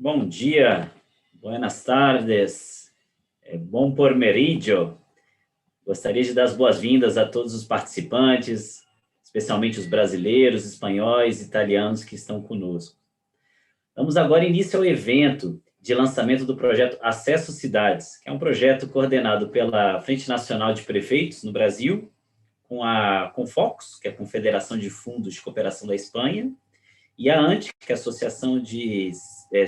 Bom dia, buenas tardes, bom por meridio. Gostaria de dar as boas-vindas a todos os participantes, especialmente os brasileiros, espanhóis, italianos que estão conosco. Damos agora início ao evento de lançamento do projeto Acesso Cidades, que é um projeto coordenado pela Frente Nacional de Prefeitos no Brasil, com a Confocus, que é a Confederação de Fundos de Cooperação da Espanha, e a ANTE, que é a Associação de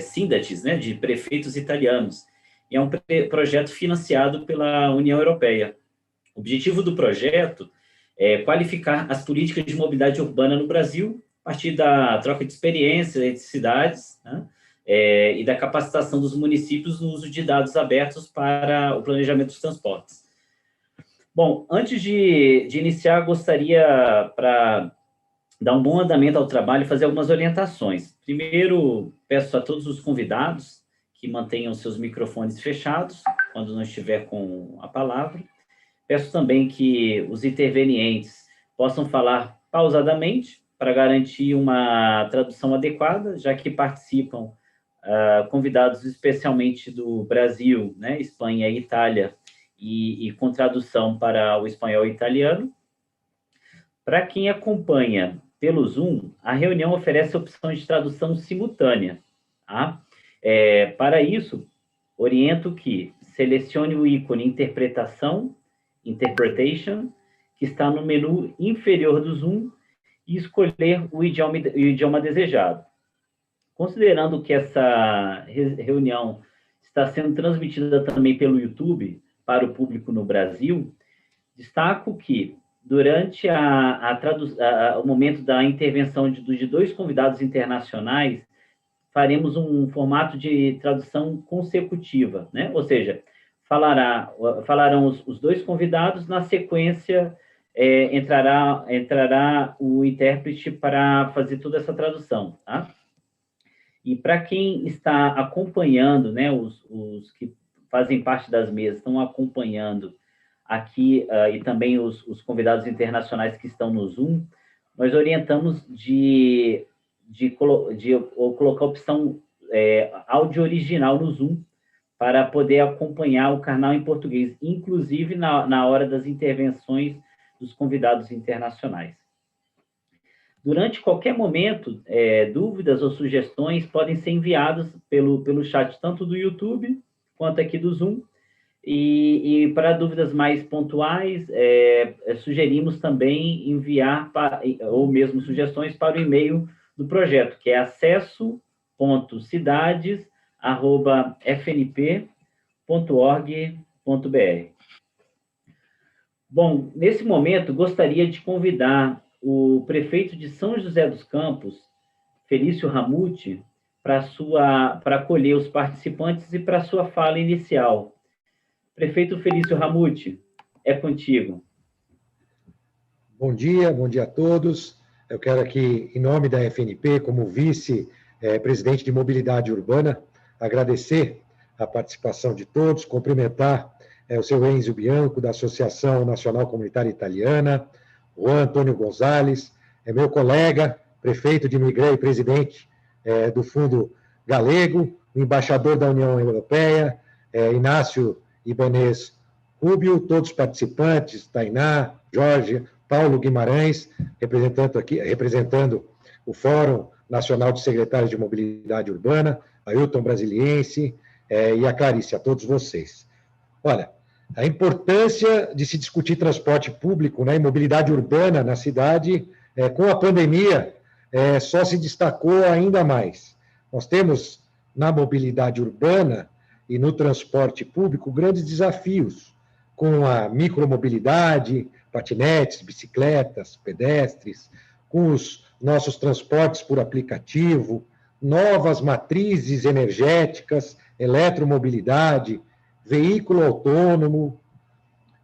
Sindates, né, de prefeitos italianos. E é um projeto financiado pela União Europeia. O objetivo do projeto é qualificar as políticas de mobilidade urbana no Brasil, a partir da troca de experiências entre cidades, né, e da capacitação dos municípios no uso de dados abertos para o planejamento dos transportes. Bom, antes de iniciar, gostaria, para dar um bom andamento ao trabalho, fazer algumas orientações. Primeiro, peço a todos os convidados que mantenham seus microfones fechados quando não estiver com a palavra. Peço também que os intervenientes possam falar pausadamente para garantir uma tradução adequada, já que participam convidados especialmente do Brasil, né, Espanha e Itália, e com tradução para o espanhol e italiano. Para quem acompanha pelo Zoom, a reunião oferece a opção de tradução simultânea. Tá? Para isso, oriento que selecione o ícone Interpretação, Interpretation, que está no menu inferior do Zoom, e escolher o idioma desejado. Considerando que essa reunião está sendo transmitida também pelo YouTube para o público no Brasil, destaco que, durante o momento da intervenção de dois convidados internacionais, faremos um formato de tradução consecutiva, né? Ou seja, falarão os dois convidados, na sequência entrará o intérprete para fazer toda essa tradução, tá? E para quem está acompanhando, né, os que fazem parte das mesas estão acompanhando aqui, e também os convidados internacionais que estão no Zoom, nós orientamos de colocar a opção áudio original no Zoom, para poder acompanhar o canal em português, inclusive na hora das intervenções dos convidados internacionais. Durante qualquer momento, dúvidas ou sugestões podem ser enviadas pelo chat, tanto do YouTube quanto aqui do Zoom. E para dúvidas mais pontuais, sugerimos também enviar, ou mesmo sugestões, para o e-mail do projeto, que é acesso.cidades@fnp.org.br. Bom, nesse momento, gostaria de convidar o prefeito de São José dos Campos, Felício Ramute, para acolher os participantes e para sua fala inicial. Prefeito Felício Ramute, é contigo. Bom dia a todos. Eu quero aqui, em nome da FNP, como vice-presidente de mobilidade urbana, agradecer a participação de todos, cumprimentar o seu Enzio Bianco, da Associação Nacional Comunitária Italiana, o Antônio Gonzalez, meu colega, prefeito de Migré e presidente do Fundo Galego, o embaixador da União Europeia, Inácio Ibanez Rubio, todos os participantes, Tainá, Jorge, Paulo Guimarães, representando o Fórum Nacional de Secretários de Mobilidade Urbana, Ailton Brasiliense e a Clarice, a todos vocês. Olha, a importância de se discutir transporte público, né, e mobilidade urbana na cidade, com a pandemia, só se destacou ainda mais. Nós temos, na mobilidade urbana e no transporte público, grandes desafios, com a micromobilidade, patinetes, bicicletas, pedestres, com os nossos transportes por aplicativo, novas matrizes energéticas, eletromobilidade, veículo autônomo,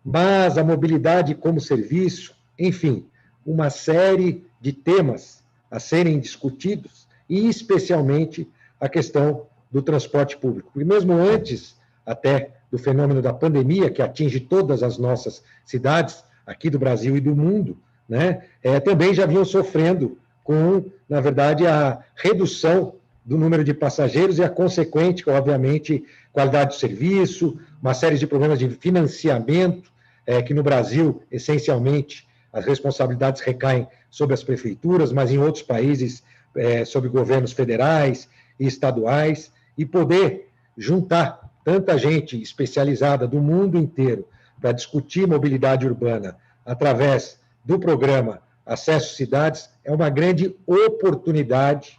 mas a mobilidade como serviço, enfim, uma série de temas a serem discutidos, e especialmente a questão do transporte público. E mesmo antes, até do fenômeno da pandemia, que atinge todas as nossas cidades, aqui do Brasil e do mundo, né, também já vinham sofrendo com, na verdade, a redução do número de passageiros e a consequente, obviamente, qualidade do serviço, uma série de problemas de financiamento, que no Brasil, essencialmente, as responsabilidades recaem sobre as prefeituras, mas em outros países, sobre governos federais e estaduais, e poder juntar tanta gente especializada do mundo inteiro para discutir mobilidade urbana através do programa Acesso Cidades é uma grande oportunidade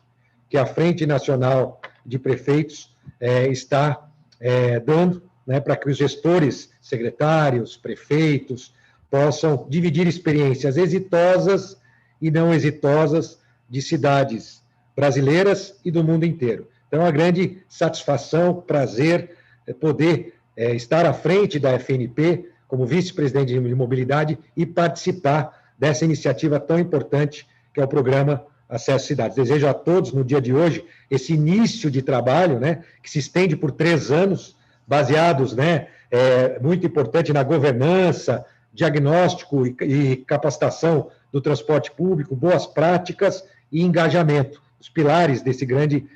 que a Frente Nacional de Prefeitos está dando, né, para que os gestores, secretários, prefeitos, possam dividir experiências exitosas e não exitosas de cidades brasileiras e do mundo inteiro. Então, é uma grande satisfação, prazer poder estar à frente da FNP como vice-presidente de mobilidade e participar dessa iniciativa tão importante que é o programa Acesso Cidades. Desejo a todos, no dia de hoje, esse início de trabalho, né, que se estende por 3 anos, baseados, né, muito importante na governança, diagnóstico e capacitação do transporte público, boas práticas e engajamento, os pilares desse grande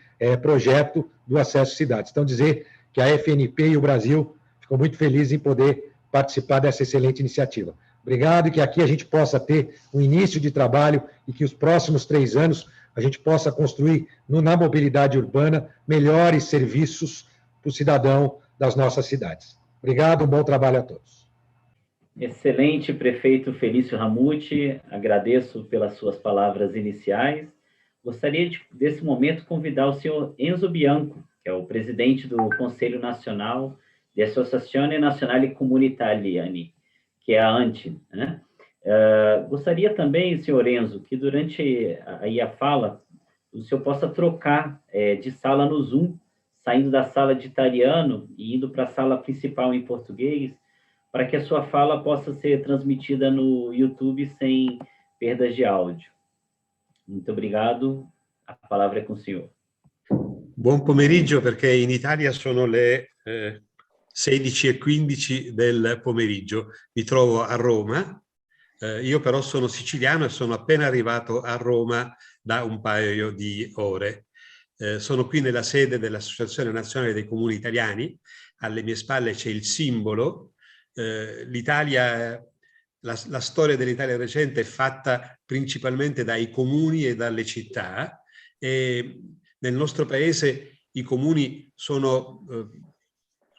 projeto do Acesso Cidades. Então, dizer que a FNP e o Brasil ficam muito felizes em poder participar dessa excelente iniciativa. Obrigado, e que aqui a gente possa ter um início de trabalho e que os próximos 3 anos a gente possa construir na mobilidade urbana melhores serviços para o cidadão das nossas cidades. Obrigado, um bom trabalho a todos. Excelente, prefeito Felício Ramute, agradeço pelas suas palavras iniciais. Gostaria desse momento, convidar o senhor Enzo Bianco, que é o presidente do Conselho Nacional de Associazione Nazionale Comunitariane, que é a ANTI, né? Gostaria também, senhor Enzo, que durante a fala, o senhor possa trocar de sala no Zoom, saindo da sala de italiano e indo para a sala principal em português, para que a sua fala possa ser transmitida no YouTube sem perdas de áudio. Muito obrigado, a palavra é com o senhor. Buon pomeriggio, perché in Italia sono le 16:15 del pomeriggio. Mi trovo a Roma, io però sono siciliano e sono appena arrivato a Roma da un paio di ore. Sono qui nella sede dell'Associazione Nazionale dei Comuni Italiani, alle mie spalle c'è il simbolo. L'Italia, la storia dell'Italia recente è fatta principalmente dai comuni e dalle città, e nel nostro paese i comuni sono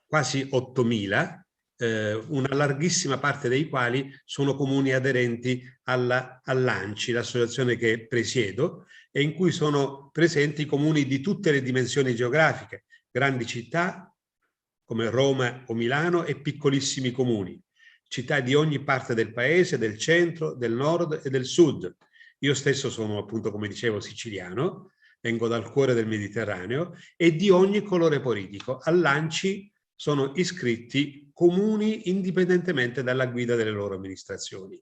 quasi 8.000, una larghissima parte dei quali sono comuni aderenti all'ANCI, l'associazione che presiedo, e in cui sono presenti comuni di tutte le dimensioni geografiche, grandi città come Roma o Milano e piccolissimi comuni, città di ogni parte del paese, del centro, del nord e del sud. Io stesso sono, appunto, come dicevo, siciliano, vengo dal cuore del Mediterraneo, e di ogni colore politico. All'ANCI sono iscritti comuni indipendentemente dalla guida delle loro amministrazioni.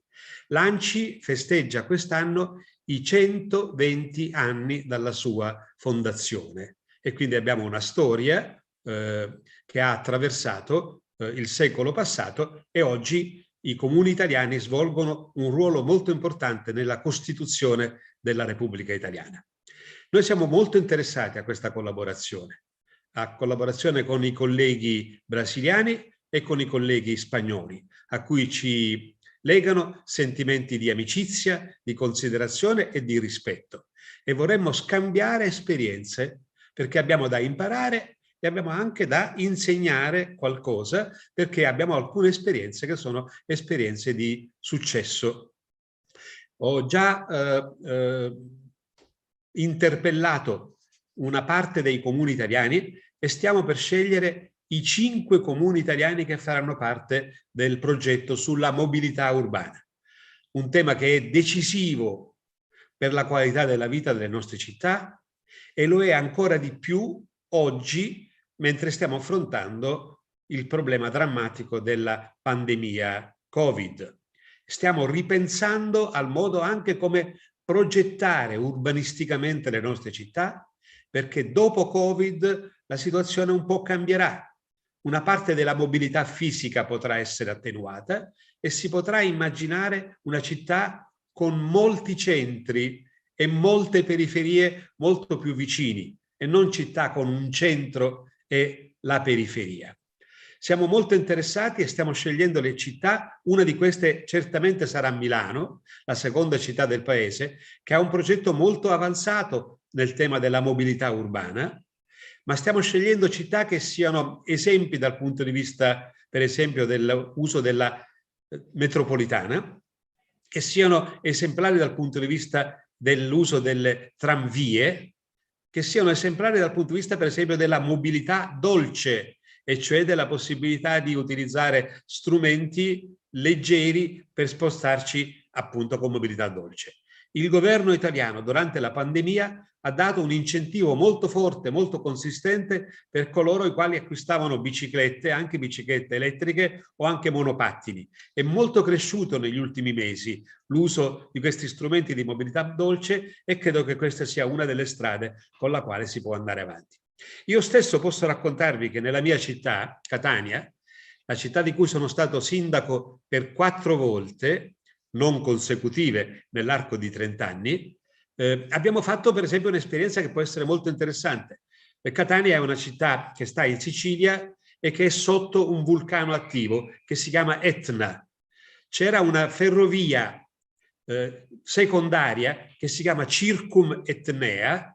L'ANCI festeggia quest'anno i 120 anni dalla sua fondazione, e quindi abbiamo una storia che ha attraversato il secolo passato, e oggi i comuni italiani svolgono un ruolo molto importante nella Costituzione della Repubblica Italiana. Noi siamo molto interessati a questa collaborazione con i colleghi brasiliani e con i colleghi spagnoli, a cui ci legano sentimenti di amicizia, di considerazione e di rispetto, e vorremmo scambiare esperienze, perché abbiamo da imparare e abbiamo anche da insegnare qualcosa, perché abbiamo alcune esperienze che sono esperienze di successo. Ho già interpellato una parte dei comuni italiani e stiamo per scegliere i 5 comuni italiani che faranno parte del progetto sulla mobilità urbana, un tema che è decisivo per la qualità della vita delle nostre città, e lo è ancora di più oggi, mentre stiamo affrontando il problema drammatico della pandemia Covid. Stiamo ripensando al modo anche come progettare urbanisticamente le nostre città, perché dopo Covid la situazione un po' cambierà. Una parte della mobilità fisica potrà essere attenuata e si potrà immaginare una città con molti centri e molte periferie molto più vicini, e non città con un centro e la periferia. Siamo molto interessati e stiamo scegliendo le città. Una di queste certamente sarà Milano, la seconda città del paese, che ha un progetto molto avanzato nel tema della mobilità urbana, ma stiamo scegliendo città che siano esempi dal punto di vista, per esempio, dell'uso della metropolitana, che siano esemplari dal punto di vista dell'uso delle tramvie, che siano esemplari dal punto di vista, per esempio, della mobilità dolce, e cioè della possibilità di utilizzare strumenti leggeri per spostarci appunto con mobilità dolce. Il governo italiano durante la pandemia ha dato un incentivo molto forte, molto consistente per coloro i quali acquistavano biciclette, anche biciclette elettriche o anche monopattini. È molto cresciuto negli ultimi mesi l'uso di questi strumenti di mobilità dolce e credo che questa sia una delle strade con la quale si può andare avanti. Io stesso posso raccontarvi che nella mia città, Catania, la città di cui sono stato sindaco per 4 volte, non consecutive nell'arco di 30 anni, abbiamo fatto per esempio un'esperienza che può essere molto interessante. Catania è una città che sta in Sicilia e che è sotto un vulcano attivo che si chiama Etna. C'era una ferrovia secondaria che si chiama Circum Etnea,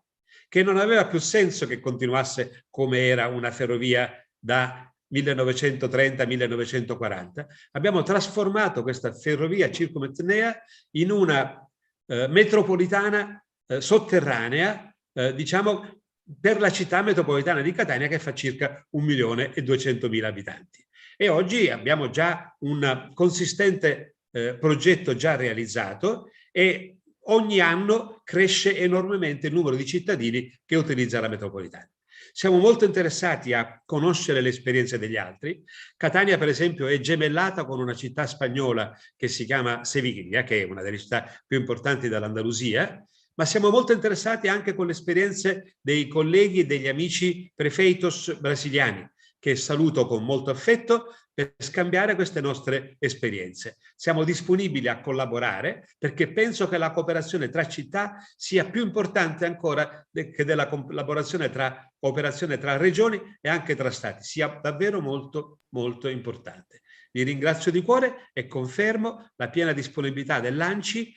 che non aveva più senso che continuasse come era una ferrovia da 1930-1940. Abbiamo trasformato questa ferrovia circumetnea in una metropolitana sotterranea, diciamo, per la città metropolitana di Catania, che fa circa 1.200.000 abitanti. E oggi abbiamo già un consistente progetto già realizzato e ogni anno cresce enormemente il numero di cittadini che utilizzano la metropolitana. Siamo molto interessati a conoscere le esperienze degli altri. Catania, per esempio, è gemellata con una città spagnola che si chiama Seviglia, che è una delle città più importanti dell'Andalusia, ma siamo molto interessati anche con le esperienze dei colleghi e degli amici prefeitos brasiliani, che saluto con molto affetto, per scambiare queste nostre esperienze. Siamo disponibili a collaborare perché penso che la cooperazione tra città sia più importante ancora che della collaborazione tra cooperazione tra regioni e anche tra stati, sia davvero molto molto importante. Vi ringrazio di cuore e confermo la piena disponibilità dell'ANCI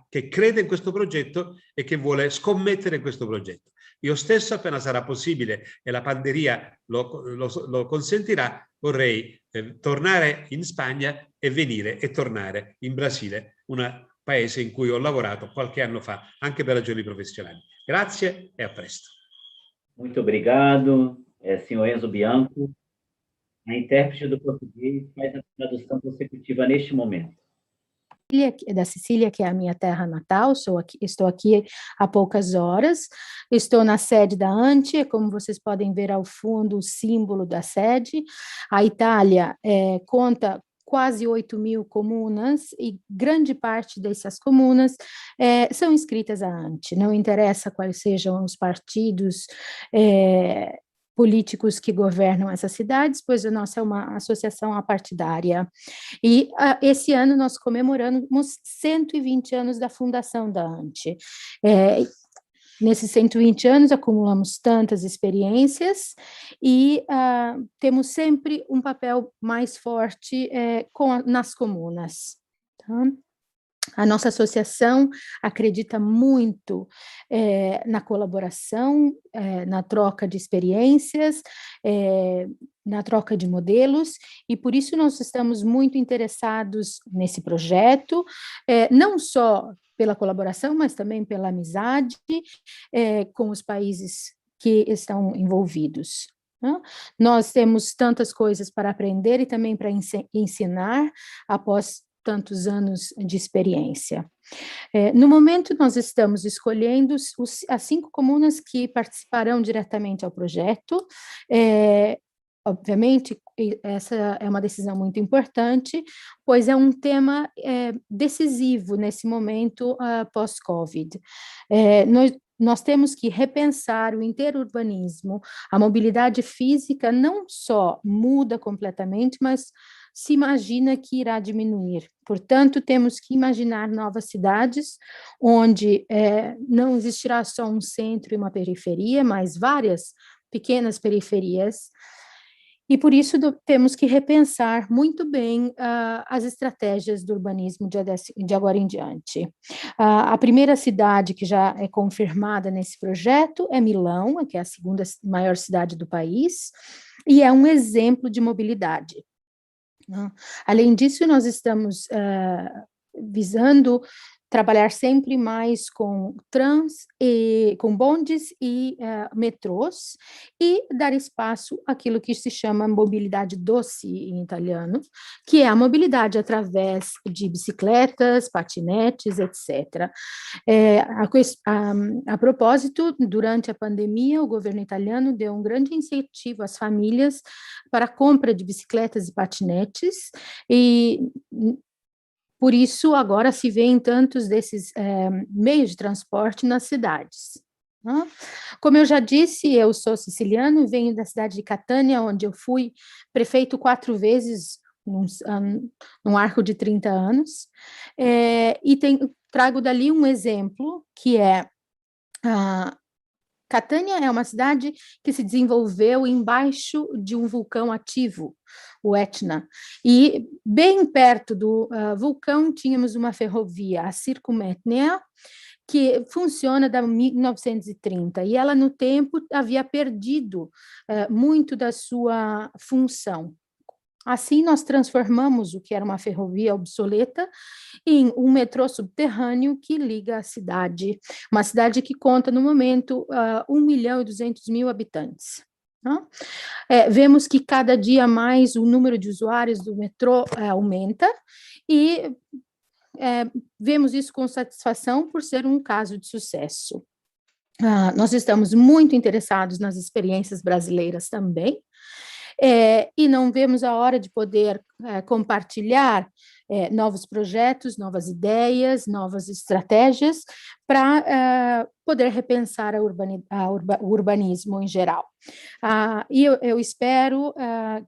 che crede in questo progetto e che vuole scommettere in questo progetto. Io stesso, appena sarà possibile e la pandemia lo consentirà, vorrei tornare in Spagna e venire e tornare in Brasile, un paese in cui ho lavorato qualche anno fa, anche per ragioni professionali. Grazie e a presto. Muito obrigado, senhor Enzo Bianco. A intérprete do português faz a tradução consecutiva neste momento. Da Sicília, que é a minha terra natal, estou aqui há poucas horas, estou na sede da ANTI, como vocês podem ver ao fundo o símbolo da sede. A Itália conta quase 8.000 comunas e grande parte dessas comunas são inscritas à ANTI, não interessa quais sejam os partidos políticos que governam essas cidades, pois a nossa é uma associação apartidária. E esse ano nós comemoramos 120 anos da fundação da ANTI. Nesses 120 anos acumulamos tantas experiências e temos sempre um papel mais forte nas comunas. Tá? A nossa associação acredita muito na colaboração, na troca de experiências, na troca de modelos, e por isso nós estamos muito interessados nesse projeto, não só pela colaboração, mas também pela amizade com os países que estão envolvidos. Nós temos tantas coisas para aprender e também para ensinar após tantos anos de experiência. No momento, nós estamos escolhendo as 5 comunas que participarão diretamente ao projeto. Obviamente, essa é uma decisão muito importante, pois é um tema decisivo nesse momento pós-Covid. Nós temos que repensar o interurbanismo. A mobilidade física não só muda completamente, mas se imagina que irá diminuir. Portanto, temos que imaginar novas cidades, onde não existirá só um centro e uma periferia, mas várias pequenas periferias, e por isso temos que repensar muito bem as estratégias do urbanismo de agora em diante. A primeira cidade que já é confirmada nesse projeto é Milão, que é a segunda maior cidade do país, e é um exemplo de mobilidade. Além disso, nós estamos visando trabalhar sempre mais com com bondes e metrôs, e dar espaço àquilo que se chama mobilidade doce em italiano, que é a mobilidade através de bicicletas, patinetes, etc. A propósito, durante a pandemia, o governo italiano deu um grande incentivo às famílias para a compra de bicicletas e patinetes, e por isso, agora se vê em tantos desses meios de transporte nas cidades. Como eu já disse, eu sou siciliano, venho da cidade de Catânia, onde eu fui prefeito 4 vezes num arco de 30 anos, e trago dali um exemplo, que é Catânia é uma cidade que se desenvolveu embaixo de um vulcão ativo, o Etna, e bem perto do vulcão tínhamos uma ferrovia, a Circumetnea, que funciona desde 1930, e ela no tempo havia perdido muito da sua função. Assim, nós transformamos o que era uma ferrovia obsoleta em um metrô subterrâneo que liga a cidade, uma cidade que conta, no momento, 1.200.000 habitantes. Vemos que cada dia mais o número de usuários do metrô aumenta, e vemos isso com satisfação por ser um caso de sucesso. Nós estamos muito interessados nas experiências brasileiras também, e não vemos a hora de poder compartilhar novos projetos, novas ideias, novas estratégias para poder repensar o urbanismo em geral. E eu espero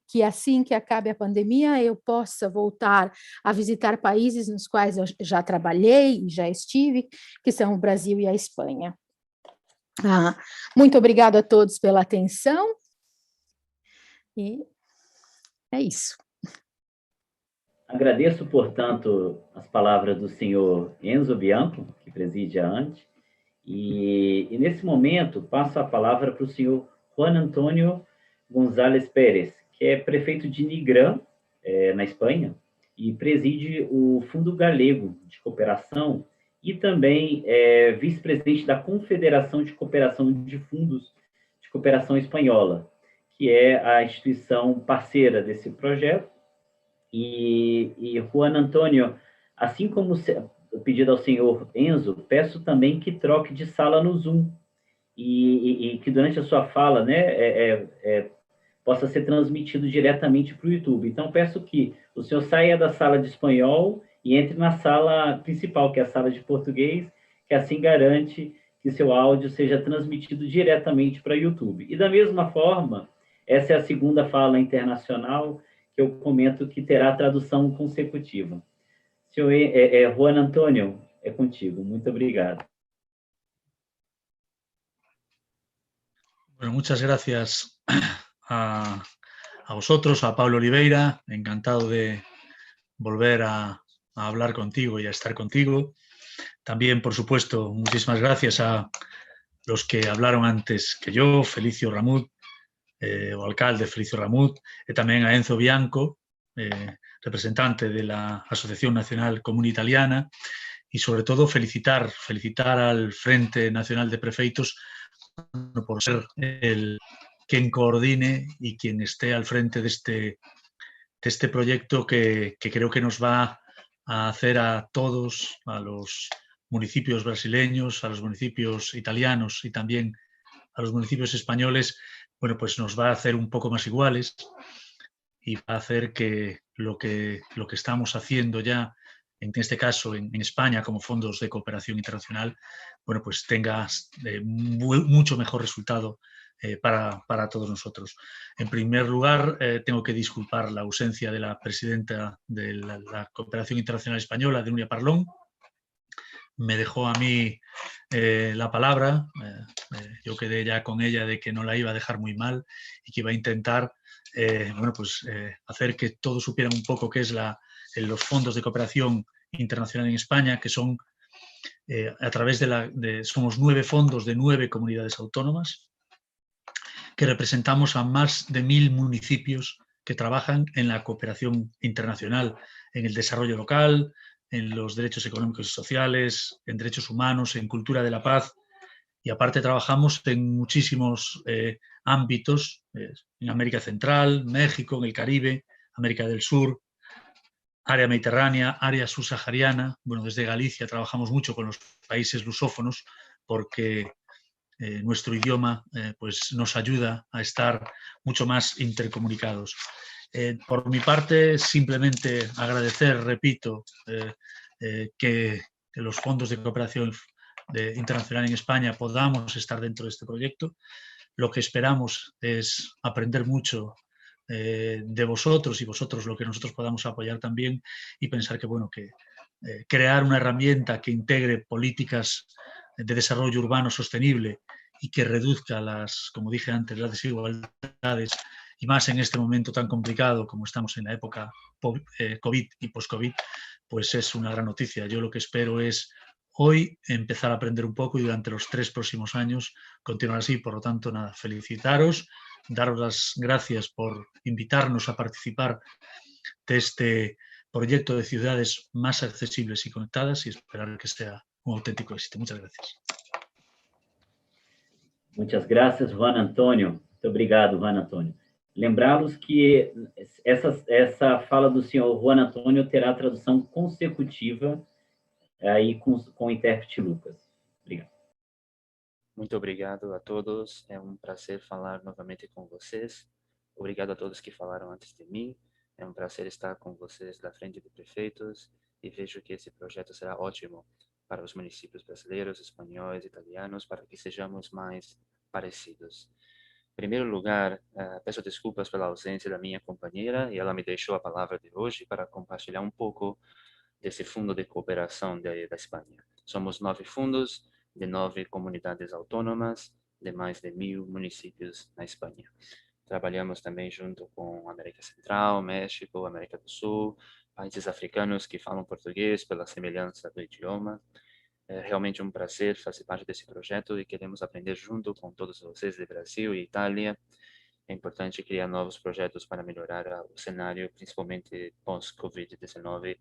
que assim que acabe a pandemia eu possa voltar a visitar países nos quais eu já trabalhei e já estive, que são o Brasil e a Espanha. Muito obrigada a todos pela atenção. E é isso. Agradeço, portanto, as palavras do senhor Enzo Bianco, que preside a ANTE, e nesse momento passo a palavra para o senhor Juan Antônio González Pérez, que é prefeito de Nigrán, na Espanha, e preside o Fundo Galego de Cooperação, e também é vice-presidente da Confederação de Cooperação de Fundos de Cooperação Espanhola, que é a instituição parceira desse projeto. E Juan Antônio, assim como pedido ao senhor Enzo, peço também que troque de sala no Zoom, e que durante a sua fala, né, possa ser transmitido diretamente para o YouTube. Então, peço que o senhor saia da sala de espanhol e entre na sala principal, que é a sala de português, que assim garante que seu áudio seja transmitido diretamente para o YouTube. E da mesma forma, essa é a segunda fala internacional que eu comento que terá tradução consecutiva. Senhor Juan Antônio, é contigo. Muito obrigado. Bueno, muchas gracias a vosotros, a Pablo Oliveira. Encantado de volver a hablar contigo y a estar contigo. También, por supuesto, muchísimas gracias a los que hablaron antes que yo, Felicio Ramut, o alcalde Felicio Ramut, y también a Enzo Bianco, representante de la Asociación Nacional Común Italiana, y sobre todo felicitar al Frente Nacional de Prefeitos por ser quien coordine y quien esté al frente de este proyecto que creo que nos va a hacer a todos, a los municipios brasileños, a los municipios italianos y también a los municipios españoles, bueno, pues nos va a hacer un poco más iguales y va a hacer que lo que estamos haciendo ya, en este caso en España como fondos de cooperación internacional, bueno, pues tenga mucho mejor resultado para todos nosotros. En primer lugar, tengo que disculpar la ausencia de la presidenta de la Cooperación Internacional Española, de Núria Parlon. Me dejó a mí la palabra, yo quedé ya con ella de que no la iba a dejar muy mal y que iba a intentar hacer que todos supieran un poco qué es los fondos de cooperación internacional en España, que son a través somos 9 fondos de 9 comunidades autónomas, que representamos a más de 1000 municipios que trabajan en la cooperación internacional, en el desarrollo local, en los derechos económicos y sociales, en derechos humanos, en cultura de la paz, y aparte trabajamos en muchísimos ámbitos, en América Central, México, en el Caribe, América del Sur, área mediterránea, área subsahariana. Bueno, desde Galicia trabajamos mucho con los países lusófonos porque nuestro idioma pues nos ayuda a estar mucho más intercomunicados. Por mi parte, simplemente agradecer, repito, que los fondos de cooperación internacional en España podamos estar dentro de este proyecto. Lo que esperamos es aprender mucho de vosotros y vosotros lo que nosotros podamos apoyar también, y pensar que, bueno, que crear una herramienta que integre políticas de desarrollo urbano sostenible y que reduzca como dije antes, las desigualdades, y más en este momento tan complicado como estamos en la época COVID y post-COVID, pues es una gran noticia. Yo lo que espero es hoy empezar a aprender un poco y durante los 3 próximos años continuar así. Por lo tanto, nada, felicitaros, daros las gracias por invitarnos a participar de este proyecto de ciudades más accesibles y conectadas, y esperar que sea un auténtico éxito. Muchas gracias. Muitas graças, Juan Antônio. Muito obrigado, Juan Antônio. Lembrá-los que essa fala do senhor Juan Antônio terá tradução consecutiva aí com o intérprete Lucas. Obrigado. Muito obrigado a todos. É um prazer falar novamente com vocês. Obrigado a todos que falaram antes de mim. É um prazer estar com vocês na frente de prefeitos, e vejo que esse projeto será ótimo para os municípios brasileiros, espanhóis, italianos, para que sejamos mais parecidos. Em primeiro lugar, peço desculpas pela ausência da minha companheira, e ela me deixou a palavra de hoje para compartilhar um pouco desse fundo de cooperação da Espanha. Somos 9 fundos de 9 comunidades autônomas de mais de 1000 municípios na Espanha. Trabalhamos também junto com América Central, México, América do Sul, países africanos que falam português pela semelhança do idioma. É realmente um prazer fazer parte desse projeto e queremos aprender junto com todos vocês de Brasil e Itália. É importante criar novos projetos para melhorar o cenário, principalmente pós-Covid-19,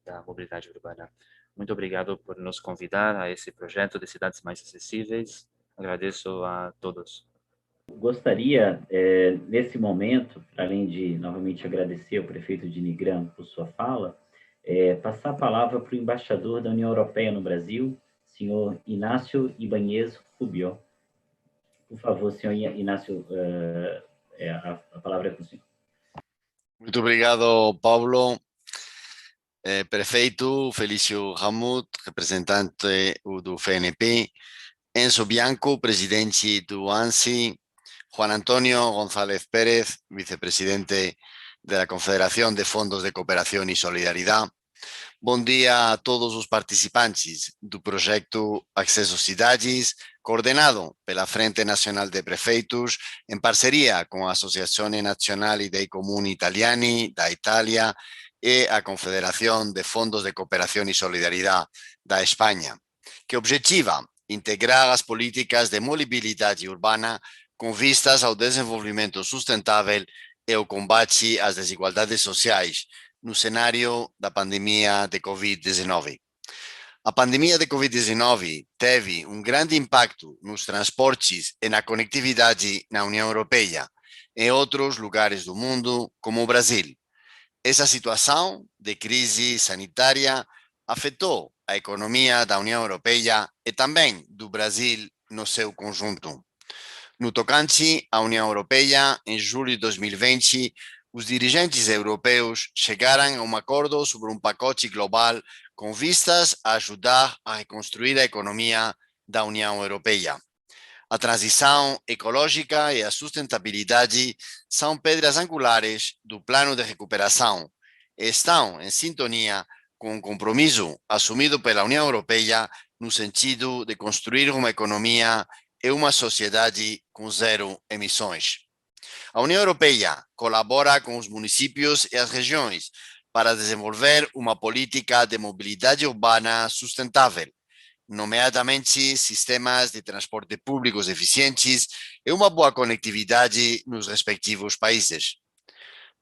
da mobilidade urbana. Muito obrigado por nos convidar a esse projeto de cidades mais acessíveis. Agradeço a todos. Gostaria, nesse momento, além de novamente agradecer ao prefeito de Nigrán por sua fala, passar a palavra para o embaixador da União Europeia no Brasil, senhor Inácio Ibáñez Rubio. Por favor, senhor Inácio, a palavra é com o senhor. Muito obrigado, Pablo. Prefeito Felício Ramut, representante do FNP, Enzo Bianco, presidente do ANSI, Juan Antonio González Pérez, vicepresidente de la Confederación de Fondos de Cooperación y Solidaridad. Bom dia a todos os participantes do projeto Accesso Cidades, coordenado pela Frente Nacional de Prefeitos, em parceria com a Associazione Nazionale dei Comuni Italiani da Itália e a Confederación de Fondos de Cooperación y Solidaridad da Espanha, que objetiva integrar as políticas de mobilidade urbana com vistas ao desenvolvimento sustentável e ao combate às desigualdades sociais no cenário da pandemia de Covid-19. A pandemia de Covid-19 teve um grande impacto nos transportes e na conectividade na União Europeia e em outros lugares do mundo, como o Brasil. Essa situação de crise sanitária afetou a economia da União Europeia e também do Brasil no seu conjunto. No tocante à União Europeia, em julho de 2020, os dirigentes europeus chegaram a um acordo sobre um pacote global com vistas a ajudar a reconstruir a economia da União Europeia. A transição ecológica e a sustentabilidade são pedras angulares do plano de recuperação e estão em sintonia com o compromisso assumido pela União Europeia no sentido de construir uma economia e uma sociedade com zero emissões. A União Europeia colabora com os municípios e as regiões para desenvolver uma política de mobilidade urbana sustentável, nomeadamente sistemas de transporte públicos eficientes e uma boa conectividade nos respectivos países.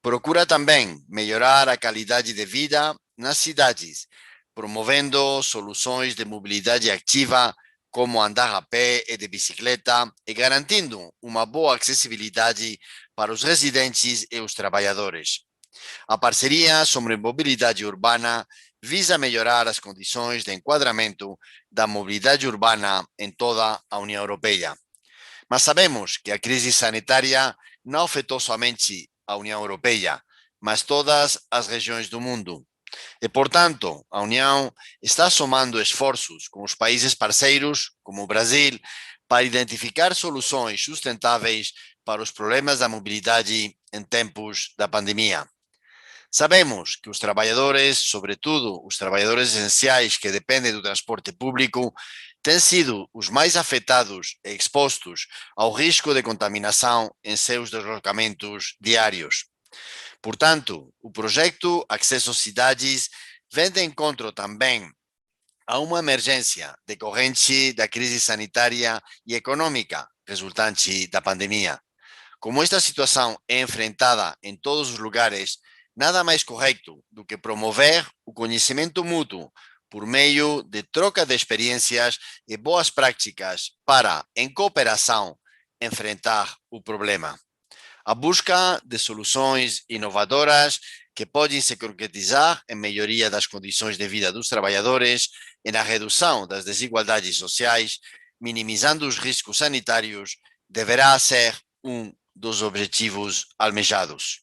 Procura também melhorar a qualidade de vida nas cidades, promovendo soluções de mobilidade ativa, como andar a pé e de bicicleta, e garantindo uma boa acessibilidade para os residentes e os trabalhadores. A parceria sobre mobilidade urbana visa melhorar as condições de enquadramento da mobilidade urbana em toda a União Europeia. Mas sabemos que a crise sanitária não afetou somente a União Europeia, mas todas as regiões do mundo. E, portanto, a União está somando esforços com os países parceiros, como o Brasil, para identificar soluções sustentáveis para os problemas da mobilidade em tempos da pandemia. Sabemos que os trabalhadores, sobretudo os trabalhadores essenciais que dependem do transporte público, têm sido os mais afetados e expostos ao risco de contaminação em seus deslocamentos diários. Portanto, o projeto Acesso Cidades vem de encontro também a uma emergência decorrente da crise sanitária e econômica resultante da pandemia. Como esta situação é enfrentada em todos os lugares, nada mais correto do que promover o conhecimento mútuo por meio de troca de experiências e boas práticas para, em cooperação, enfrentar o problema. A busca de soluções inovadoras que podem se concretizar em melhoria das condições de vida dos trabalhadores e na redução das desigualdades sociais, minimizando os riscos sanitários, deverá ser dos objetivos almejados.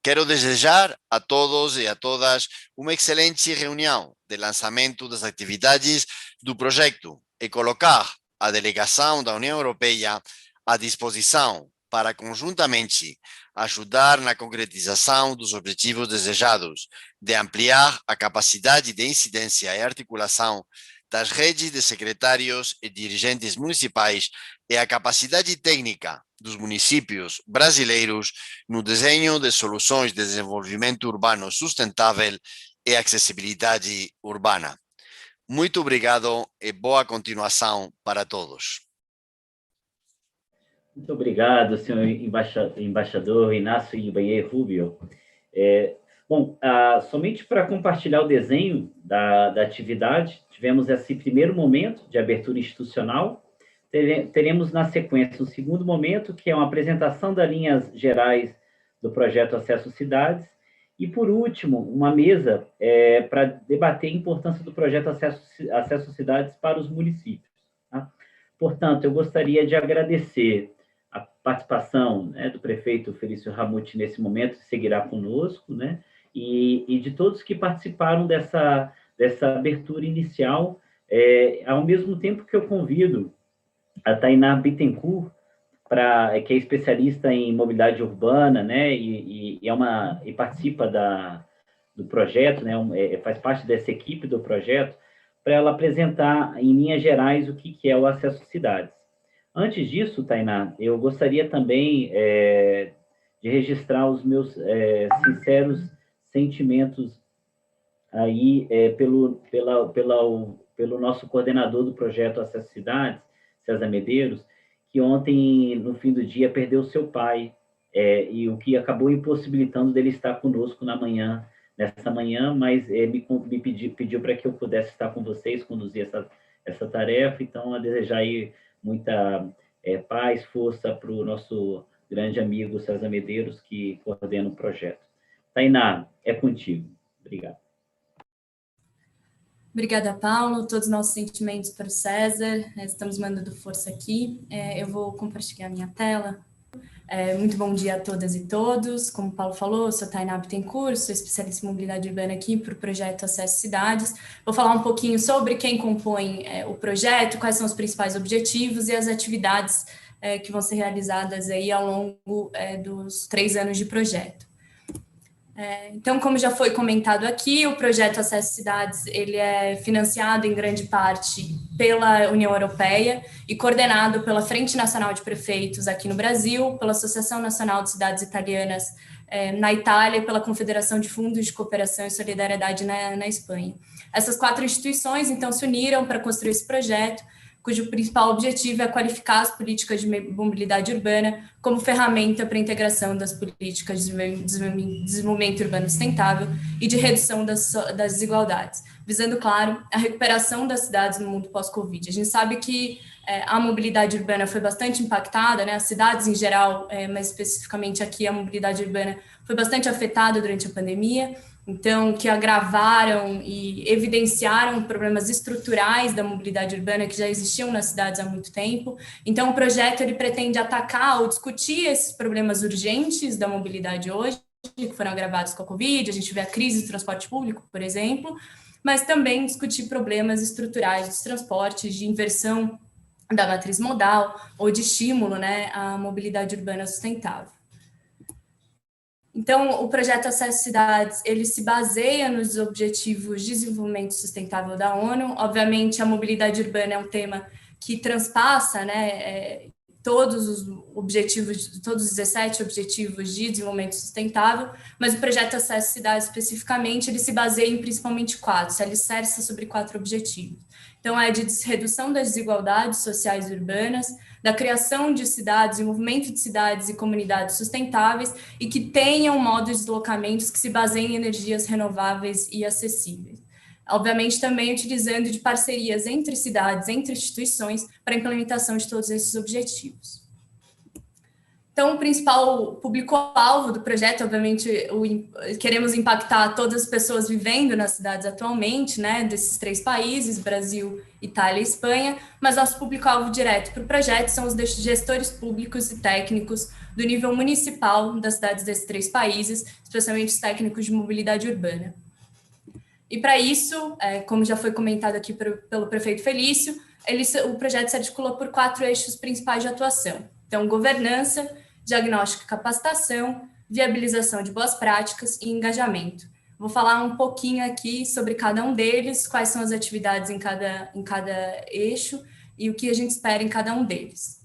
Quero desejar a todos e a todas uma excelente reunião de lançamento das atividades do projeto e colocar a delegação da União Europeia à disposição para conjuntamente ajudar na concretização dos objetivos desejados, de ampliar a capacidade de incidência e articulação das redes de secretários e dirigentes municipais e a capacidade técnica dos municípios brasileiros no desenho de soluções de desenvolvimento urbano sustentável e acessibilidade urbana. Muito obrigado e boa continuação para todos. Muito obrigado, senhor embaixador Inácio Ibañez Rubio. Somente para compartilhar o desenho da atividade, tivemos esse primeiro momento de abertura institucional. Teremos na sequência um segundo momento, que é uma apresentação das linhas gerais do projeto Acesso Cidades, e, por último, uma mesa para debater a importância do projeto Acesso Cidades para os municípios. Tá? Portanto, eu gostaria de agradecer a participação, né, do prefeito Felício Ramute nesse momento, que seguirá conosco, né, e de todos que participaram dessa abertura inicial, ao mesmo tempo que eu convido a Tainá Bittencourt, que é especialista em mobilidade urbana, né, e participa do projeto, né, faz parte dessa equipe do projeto, para ela apresentar, em linhas gerais, o que é o Acesso Cidades. Antes disso, Tainá, eu gostaria também de registrar os meus sinceros sentimentos aí pelo nosso coordenador do projeto Acesso Cidades, César Medeiros, que ontem, no fim do dia, perdeu seu pai, e o que acabou impossibilitando dele estar conosco nessa manhã, mas me pediu para que eu pudesse estar com vocês, conduzir essa tarefa. Então, a desejar aí muita paz, força para o nosso grande amigo César Medeiros, que coordena o projeto. Tainá, é contigo. Obrigado. Obrigada, Paulo. Todos os nossos sentimentos para o César. Estamos mandando força aqui. Eu vou compartilhar minha tela. Muito bom dia a todas e todos. Como o Paulo falou, eu sou Tainá Bittencourt, sou especialista em mobilidade urbana aqui para o projeto Acesso Cidades. Vou falar um pouquinho sobre quem compõe o projeto, quais são os principais objetivos e as atividades que vão ser realizadas aí ao longo dos 3 anos de projeto. Então, como já foi comentado aqui, o projeto Acesso Cidades ele é financiado em grande parte pela União Europeia e coordenado pela Frente Nacional de Prefeitos aqui no Brasil, pela Associação Nacional de Cidades Italianas na Itália e pela Confederação de Fundos de Cooperação e Solidariedade na Espanha. Essas 4 instituições, então, se uniram para construir esse projeto, cujo principal objetivo é qualificar as políticas de mobilidade urbana como ferramenta para a integração das políticas de desenvolvimento urbano sustentável e de redução das desigualdades, visando, claro, a recuperação das cidades no mundo pós-Covid. A gente sabe que a mobilidade urbana foi bastante impactada, né? As cidades em geral, mas especificamente aqui a mobilidade urbana foi bastante afetada durante a pandemia, então, que agravaram e evidenciaram problemas estruturais da mobilidade urbana que já existiam nas cidades há muito tempo. Então, o projeto ele pretende atacar ou discutir esses problemas urgentes da mobilidade hoje, que foram agravados com a Covid, a gente vê a crise do transporte público, por exemplo, mas também discutir problemas estruturais dos transportes, de inversão da matriz modal ou de estímulo, né, à mobilidade urbana sustentável. Então, o projeto Acesso Cidades, ele se baseia nos Objetivos de Desenvolvimento Sustentável da ONU. Obviamente, a mobilidade urbana é um tema que transpassa, né, todos os objetivos, todos os 17 Objetivos de Desenvolvimento Sustentável, mas o projeto Acesso Cidades, especificamente, ele se baseia em principalmente 4, se alicerça sobre 4 objetivos. Então, é de redução das desigualdades sociais e urbanas, da criação de cidades, desenvolvimento de cidades e comunidades sustentáveis e que tenham modos de deslocamentos que se baseiem em energias renováveis e acessíveis. Obviamente, também utilizando de parcerias entre cidades, entre instituições, para a implementação de todos esses objetivos. Então, o principal público-alvo do projeto, obviamente, queremos impactar todas as pessoas vivendo nas cidades atualmente, né, desses 3 países, Brasil, Itália e Espanha, mas nosso público-alvo direto para o projeto são os gestores públicos e técnicos do nível municipal das cidades desses 3 países, especialmente os técnicos de mobilidade urbana. E para isso, como já foi comentado aqui pelo prefeito Felício, o projeto se articula por 4 eixos principais de atuação. Então, governança, diagnóstico e capacitação, viabilização de boas práticas e engajamento. Vou falar um pouquinho aqui sobre cada um deles, quais são as atividades em cada eixo e o que a gente espera em cada um deles.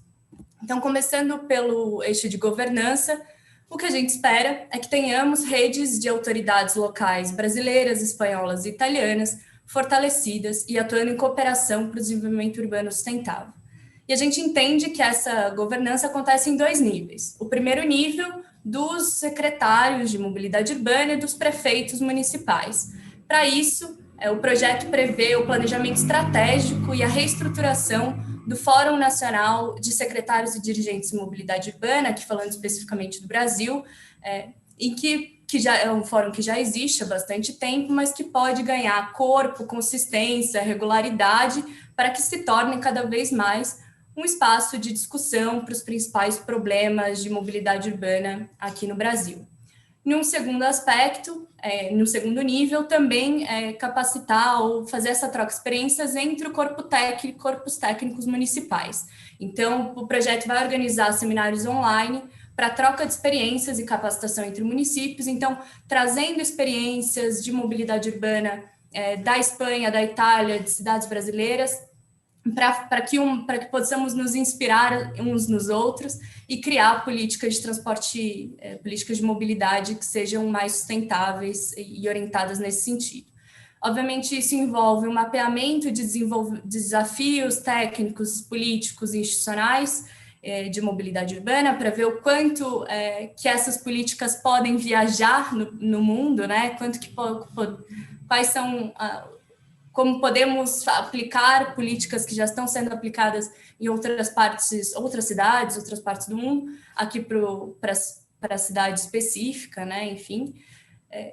Então, começando pelo eixo de governança, o que a gente espera é que tenhamos redes de autoridades locais brasileiras, espanholas e italianas fortalecidas e atuando em cooperação para o desenvolvimento urbano sustentável. E a gente entende que essa governança acontece em 2 níveis. O primeiro nível dos secretários de mobilidade urbana e dos prefeitos municipais. Para isso, o projeto prevê o planejamento estratégico e a reestruturação do Fórum Nacional de Secretários e Dirigentes de Mobilidade Urbana, aqui falando especificamente do Brasil, em que já é um fórum que já existe há bastante tempo, mas que pode ganhar corpo, consistência, regularidade, para que se torne cada vez mais um espaço de discussão para os principais problemas de mobilidade urbana aqui no Brasil. Num segundo aspecto, no segundo nível, também capacitar ou fazer essa troca de experiências entre o corpo técnico e corpos técnicos municipais. Então, o projeto vai organizar seminários online para troca de experiências e capacitação entre municípios, então, trazendo experiências de mobilidade urbana da Espanha, da Itália, de cidades brasileiras, para que possamos nos inspirar uns nos outros e criar políticas de transporte, políticas de mobilidade que sejam mais sustentáveis e orientadas nesse sentido. Obviamente, isso envolve um mapeamento de desafios técnicos, políticos e institucionais de mobilidade urbana, para ver o quanto que essas políticas podem viajar no mundo, né? Quais são... como podemos aplicar políticas que já estão sendo aplicadas em outras cidades, outras partes do mundo, aqui para a cidade específica, né, enfim,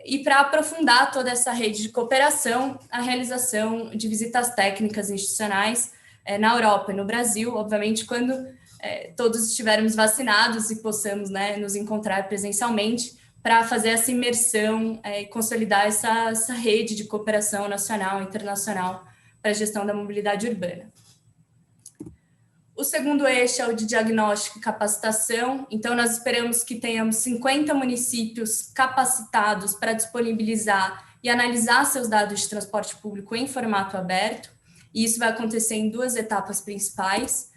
e para aprofundar toda essa rede de cooperação, a realização de visitas técnicas institucionais na Europa e no Brasil, obviamente, quando todos estivermos vacinados e possamos, né, nos encontrar presencialmente para fazer essa imersão e consolidar essa rede de cooperação nacional e internacional para a gestão da mobilidade urbana. O segundo eixo é o de diagnóstico e capacitação. Então, nós esperamos que tenhamos 50 municípios capacitados para disponibilizar e analisar seus dados de transporte público em formato aberto. E isso vai acontecer em 2 etapas principais.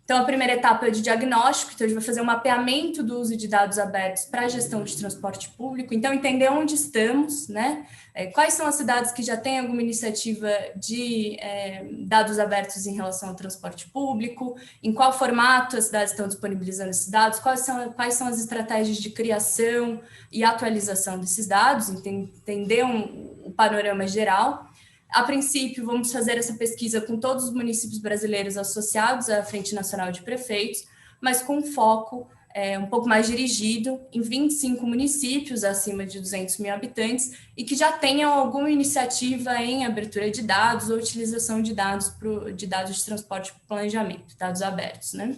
Então, a primeira etapa é de diagnóstico, então a gente vai fazer um mapeamento do uso de dados abertos para a gestão de transporte público, então entender onde estamos, né? Quais são as cidades que já têm alguma iniciativa de dados abertos em relação ao transporte público, em qual formato as cidades estão disponibilizando esses dados, quais são as estratégias de criação e atualização desses dados, entender o panorama geral. A princípio, vamos fazer essa pesquisa com todos os municípios brasileiros associados à Frente Nacional de Prefeitos, mas com foco um pouco mais dirigido em 25 municípios acima de 200 mil habitantes e que já tenham alguma iniciativa em abertura de dados ou utilização de dados de transporte para planejamento, dados abertos, né?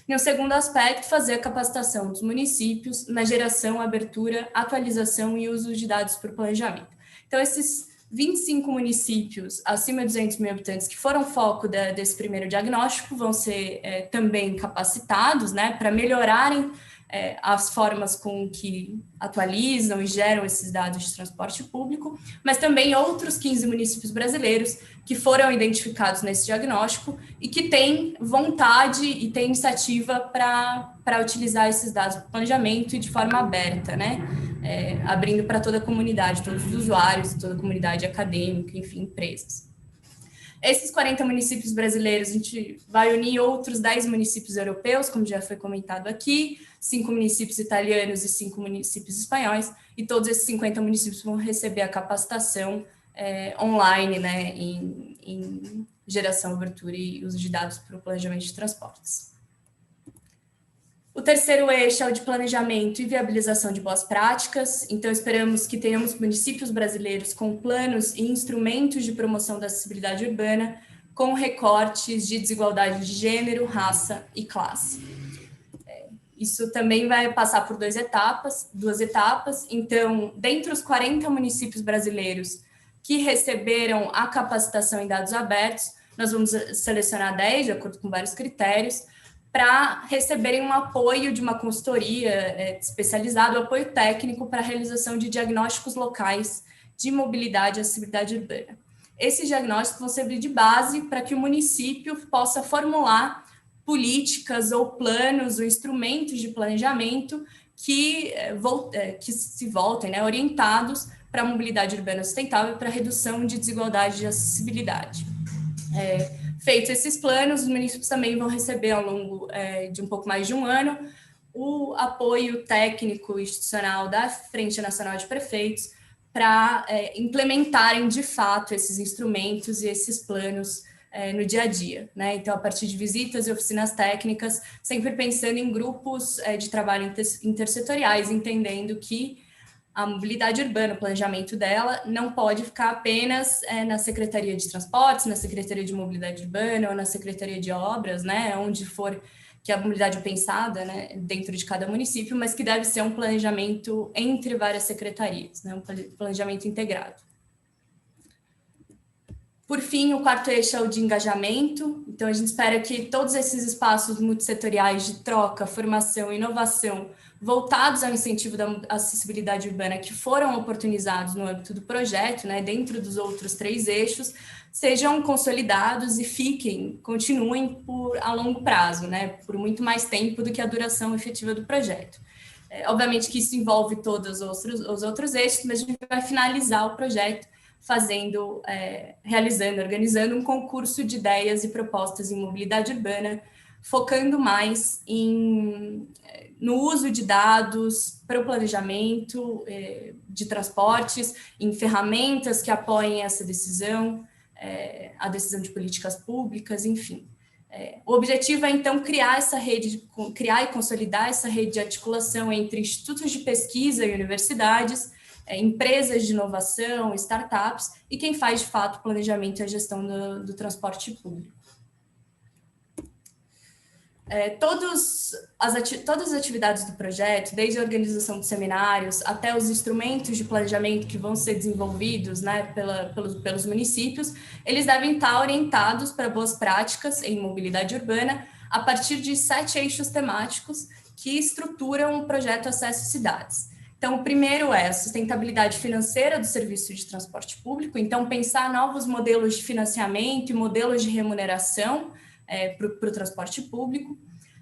E o segundo aspecto, fazer a capacitação dos municípios na geração, abertura, atualização e uso de dados para o planejamento. Então, esses 25 municípios acima de 200 mil habitantes que foram foco desse primeiro diagnóstico vão ser também capacitados, né, para melhorarem as formas com que atualizam e geram esses dados de transporte público, mas também outros 15 municípios brasileiros que foram identificados nesse diagnóstico e que têm vontade e têm iniciativa para utilizar esses dados para planejamento e de forma aberta, né? Abrindo para toda a comunidade, todos os usuários, toda a comunidade acadêmica, enfim, empresas. Esses 40 municípios brasileiros, a gente vai unir outros 10 municípios europeus, como já foi comentado aqui, 5 municípios italianos e 5 municípios espanhóis, e todos esses 50 municípios vão receber a capacitação online, né, em geração, abertura e uso de dados para o planejamento de transportes. O terceiro eixo é o de planejamento e viabilização de boas práticas. Então, esperamos que tenhamos municípios brasileiros com planos e instrumentos de promoção da acessibilidade urbana com recortes de desigualdade de gênero, raça e classe. Isso também vai passar por duas etapas. Então, dentre os 40 municípios brasileiros que receberam a capacitação em dados abertos, nós vamos selecionar 10, de acordo com vários critérios, para receberem um apoio de uma consultoria especializada, um apoio técnico para a realização de diagnósticos locais de mobilidade e acessibilidade urbana. Esses diagnósticos vão servir de base para que o município possa formular políticas ou planos ou instrumentos de planejamento que se voltem, né, orientados para a mobilidade urbana sustentável e para a redução de desigualdade de acessibilidade. Feitos esses planos, os municípios também vão receber ao longo de um pouco mais de um ano o apoio técnico e institucional da Frente Nacional de Prefeitos para implementarem de fato esses instrumentos e esses planos no dia a dia, né? Então, a partir de visitas e oficinas técnicas, sempre pensando em grupos de trabalho intersetoriais, entendendo que a mobilidade urbana, o planejamento dela, não pode ficar apenas na Secretaria de Transportes, na Secretaria de Mobilidade Urbana ou na Secretaria de Obras, né, onde for que a mobilidade é pensada, né, dentro de cada município, mas que deve ser um planejamento entre várias secretarias, né, um planejamento integrado. Por fim, o quarto eixo é o de engajamento. Então, a gente espera que todos esses espaços multissetoriais de troca, formação e inovação voltados ao incentivo da acessibilidade urbana que foram oportunizados no âmbito do projeto, né, dentro dos outros 3 eixos, sejam consolidados e continuem a longo prazo, né, por muito mais tempo do que a duração efetiva do projeto. Obviamente que isso envolve todos os outros eixos, mas a gente vai finalizar o projeto organizando um concurso de ideias e propostas em mobilidade urbana, focando mais no uso de dados para o planejamento de transportes, em ferramentas que apoiem essa decisão, a decisão de políticas públicas, enfim. O objetivo é, então, criar e consolidar essa rede de articulação entre institutos de pesquisa e universidades, empresas de inovação, startups, e quem faz, de fato, o planejamento e a gestão do transporte público. Todas as atividades do projeto, desde a organização de seminários até os instrumentos de planejamento que vão ser desenvolvidos, né, pelos municípios, eles devem estar orientados para boas práticas em mobilidade urbana a partir de 7 eixos temáticos que estruturam o projeto Acesso Cidades. Então, o primeiro é a sustentabilidade financeira do serviço de transporte público, então pensar novos modelos de financiamento e modelos de remuneração para o transporte público,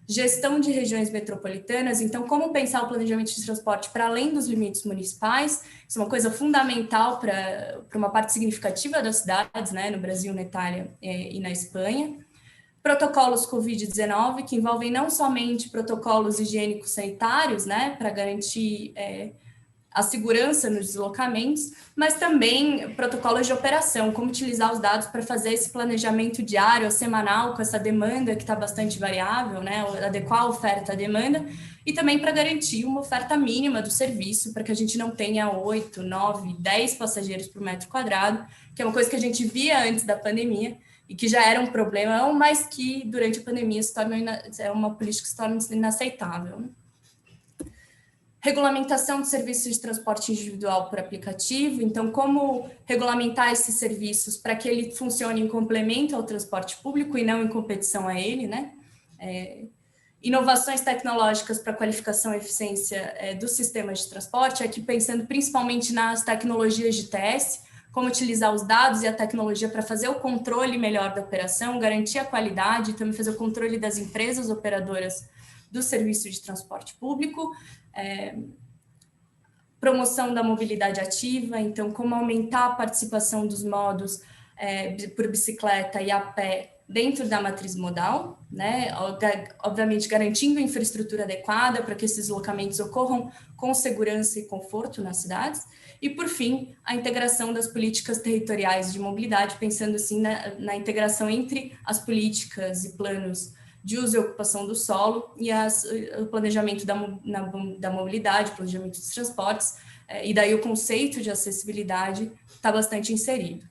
gestão de regiões metropolitanas, então como pensar o planejamento de transporte para além dos limites municipais, isso é uma coisa fundamental para uma parte significativa das cidades, né, no Brasil, na Itália e na Espanha. Protocolos Covid-19, que envolvem não somente protocolos higiênicos sanitários, né, para garantir a segurança nos deslocamentos, mas também protocolos de operação, como utilizar os dados para fazer esse planejamento diário ou semanal com essa demanda que está bastante variável, né, adequar a oferta à demanda, e também para garantir uma oferta mínima do serviço, para que a gente não tenha 8, 9, 10 passageiros por metro quadrado, que é uma coisa que a gente via antes da pandemia, e que já era um problema, mas que durante a pandemia é uma política que se torna inaceitável. Regulamentação de serviços de transporte individual por aplicativo, então como regulamentar esses serviços para que ele funcione em complemento ao transporte público e não em competição a ele, né? Inovações tecnológicas para qualificação e eficiência dos sistemas de transporte, aqui pensando principalmente nas tecnologias de TS, como utilizar os dados e a tecnologia para fazer o controle melhor da operação, garantir a qualidade e também fazer o controle das empresas operadoras do serviço de transporte público, promoção da mobilidade ativa, então como aumentar a participação dos modos por bicicleta e a pé dentro da matriz modal, né? Obviamente garantindo infraestrutura adequada para que esses deslocamentos ocorram com segurança e conforto nas cidades, e por fim, a integração das políticas territoriais de mobilidade, pensando assim na integração entre as políticas e planos de uso e ocupação do solo e o planejamento da mobilidade, planejamento dos transportes, e daí o conceito de acessibilidade está bastante inserido.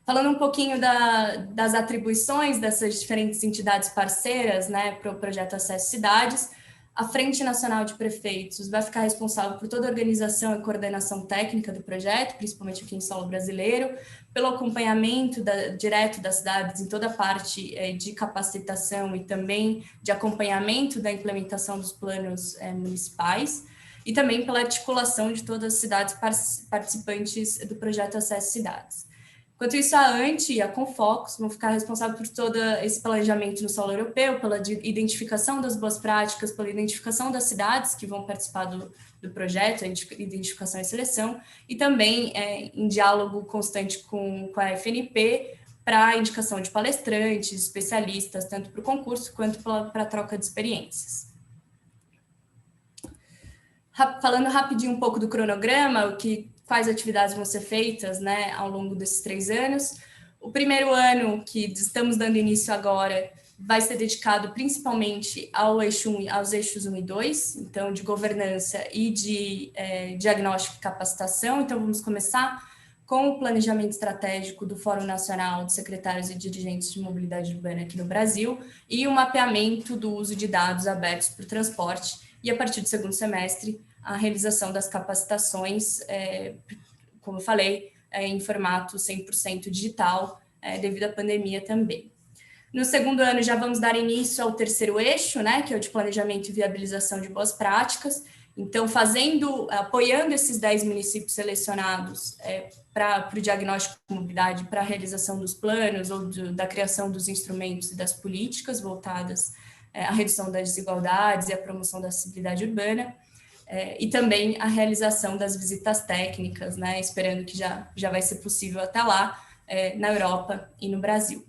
Falando um pouquinho das atribuições dessas diferentes entidades parceiras, né, para o projeto Acesso Cidades, a Frente Nacional de Prefeitos vai ficar responsável por toda a organização e coordenação técnica do projeto, principalmente aqui em solo brasileiro, pelo acompanhamento direto das cidades em toda a parte de capacitação e também de acompanhamento da implementação dos planos municipais, e também pela articulação de todas as cidades participantes do projeto Acesso Cidades. Enquanto isso, a ANTE e a Confocus vão ficar responsáveis por todo esse planejamento no solo europeu, pela identificação das boas práticas, pela identificação das cidades que vão participar do projeto, a identificação e seleção, e também em diálogo constante com a FNP para a indicação de palestrantes, especialistas, tanto para o concurso quanto para a troca de experiências. Falando rapidinho um pouco do cronograma, quais atividades vão ser feitas, né, ao longo desses 3 anos. O primeiro ano, que estamos dando início agora, vai ser dedicado principalmente aos eixos 1 e 2, então de governança e de diagnóstico e capacitação. Então vamos começar com o planejamento estratégico do Fórum Nacional de Secretários e Dirigentes de Mobilidade Urbana aqui no Brasil e o mapeamento do uso de dados abertos para o transporte, e a partir do segundo semestre, a realização das capacitações, como eu falei, em formato 100% digital, devido à pandemia também. No segundo ano, já vamos dar início ao terceiro eixo, né, que é o de planejamento e viabilização de boas práticas. Então, apoiando esses 10 municípios selecionados para o diagnóstico de mobilidade, para a realização dos planos ou da criação dos instrumentos e das políticas voltadas à redução das desigualdades e à promoção da acessibilidade urbana, e também a realização das visitas técnicas, né, esperando que já vai ser possível até lá, na Europa e no Brasil.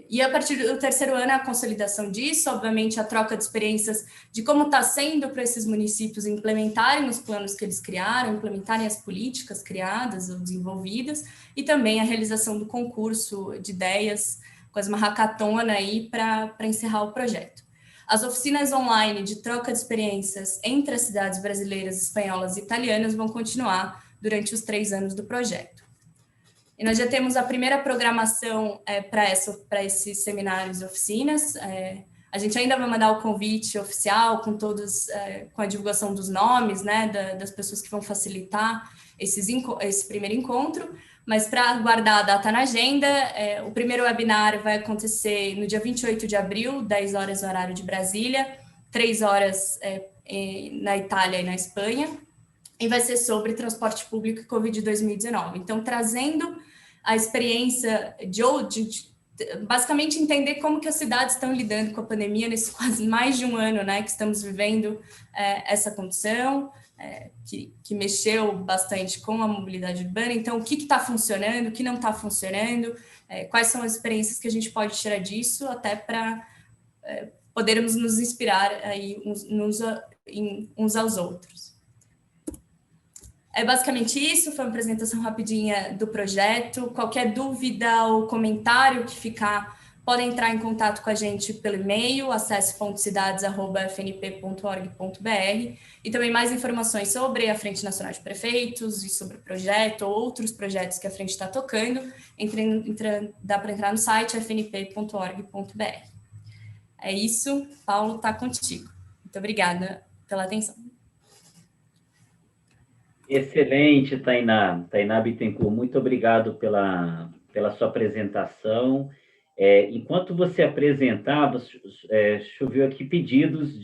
E a partir do terceiro ano, a consolidação disso, obviamente a troca de experiências de como está sendo para esses municípios implementarem os planos que eles criaram, implementarem as políticas criadas ou desenvolvidas, e também a realização do concurso de ideias, quase uma hackathon aí para encerrar o projeto. As oficinas online de troca de experiências entre as cidades brasileiras, espanholas e italianas vão continuar durante os 3 anos do projeto. E nós já temos a primeira programação para esses seminários e oficinas. A gente ainda vai mandar o convite oficial com todos, com a divulgação dos nomes, né, das pessoas que vão facilitar esse primeiro encontro. Mas para guardar a data na agenda, o primeiro webinar vai acontecer no dia 28 de abril, 10 horas no horário de Brasília, 3 horas na Itália e na Espanha, e vai ser sobre transporte público e Covid 2019. Então, trazendo a experiência de basicamente entender como que as cidades estão lidando com a pandemia nesse quase mais de um ano, né, que estamos vivendo essa condição, que mexeu bastante com a mobilidade urbana. Então, o que está funcionando, o que não está funcionando, quais são as experiências que a gente pode tirar disso, até para podermos nos inspirar aí uns aos outros. É basicamente isso, foi uma apresentação rapidinha do projeto. Qualquer dúvida ou comentário que ficar, podem entrar em contato com a gente pelo e-mail, acesse.cidades@fnp.org.br, e também mais informações sobre a Frente Nacional de Prefeitos e sobre o projeto ou outros projetos que a Frente está tocando, dá para entrar no site fnp.org.br. É isso, Paulo, está contigo. Muito obrigada pela atenção. Excelente, Tainá. Tainá Bittencourt, muito obrigado pela sua apresentação. Enquanto você apresentava, choveu aqui pedidos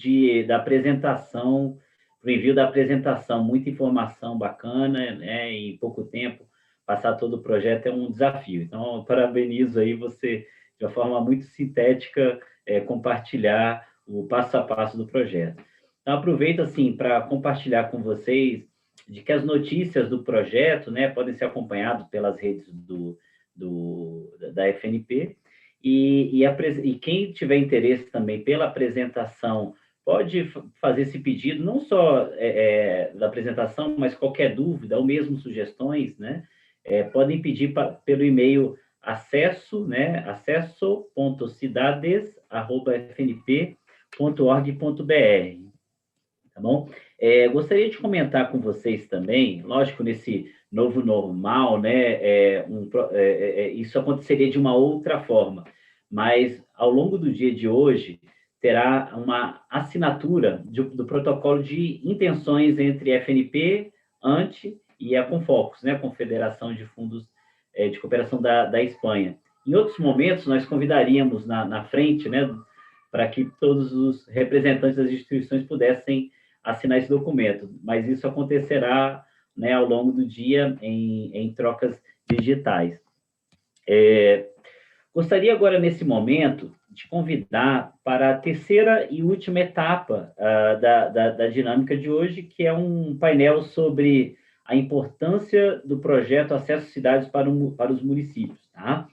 da apresentação, para o envio da apresentação, muita informação bacana, né? Em pouco tempo, passar todo o projeto é um desafio. Então, eu parabenizo aí você, de uma forma muito sintética, compartilhar o passo a passo do projeto. Então, aproveito, assim, para compartilhar com vocês de que as notícias do projeto, né, podem ser acompanhadas pelas redes da FNP, e quem tiver interesse também pela apresentação pode fazer esse pedido, não só da apresentação, mas qualquer dúvida, ou mesmo sugestões, né, podem pedir pelo e-mail acesso.cidades@fnp.org.br, tá bom? Gostaria de comentar com vocês também, lógico, nesse novo normal, né, isso aconteceria de uma outra forma, mas ao longo do dia de hoje terá uma assinatura do protocolo de intenções entre a FNP, ANTE e a Confocus, né, Confederação de Fundos de Cooperação da Espanha. Em outros momentos, nós convidaríamos na frente, né, para que todos os representantes das instituições pudessem assinar esse documento, mas isso acontecerá, né, ao longo do dia em trocas digitais. Gostaria agora, nesse momento, de convidar para a terceira e última etapa da dinâmica de hoje, que é um painel sobre a importância do projeto Acesso Cidades para os municípios. Tá?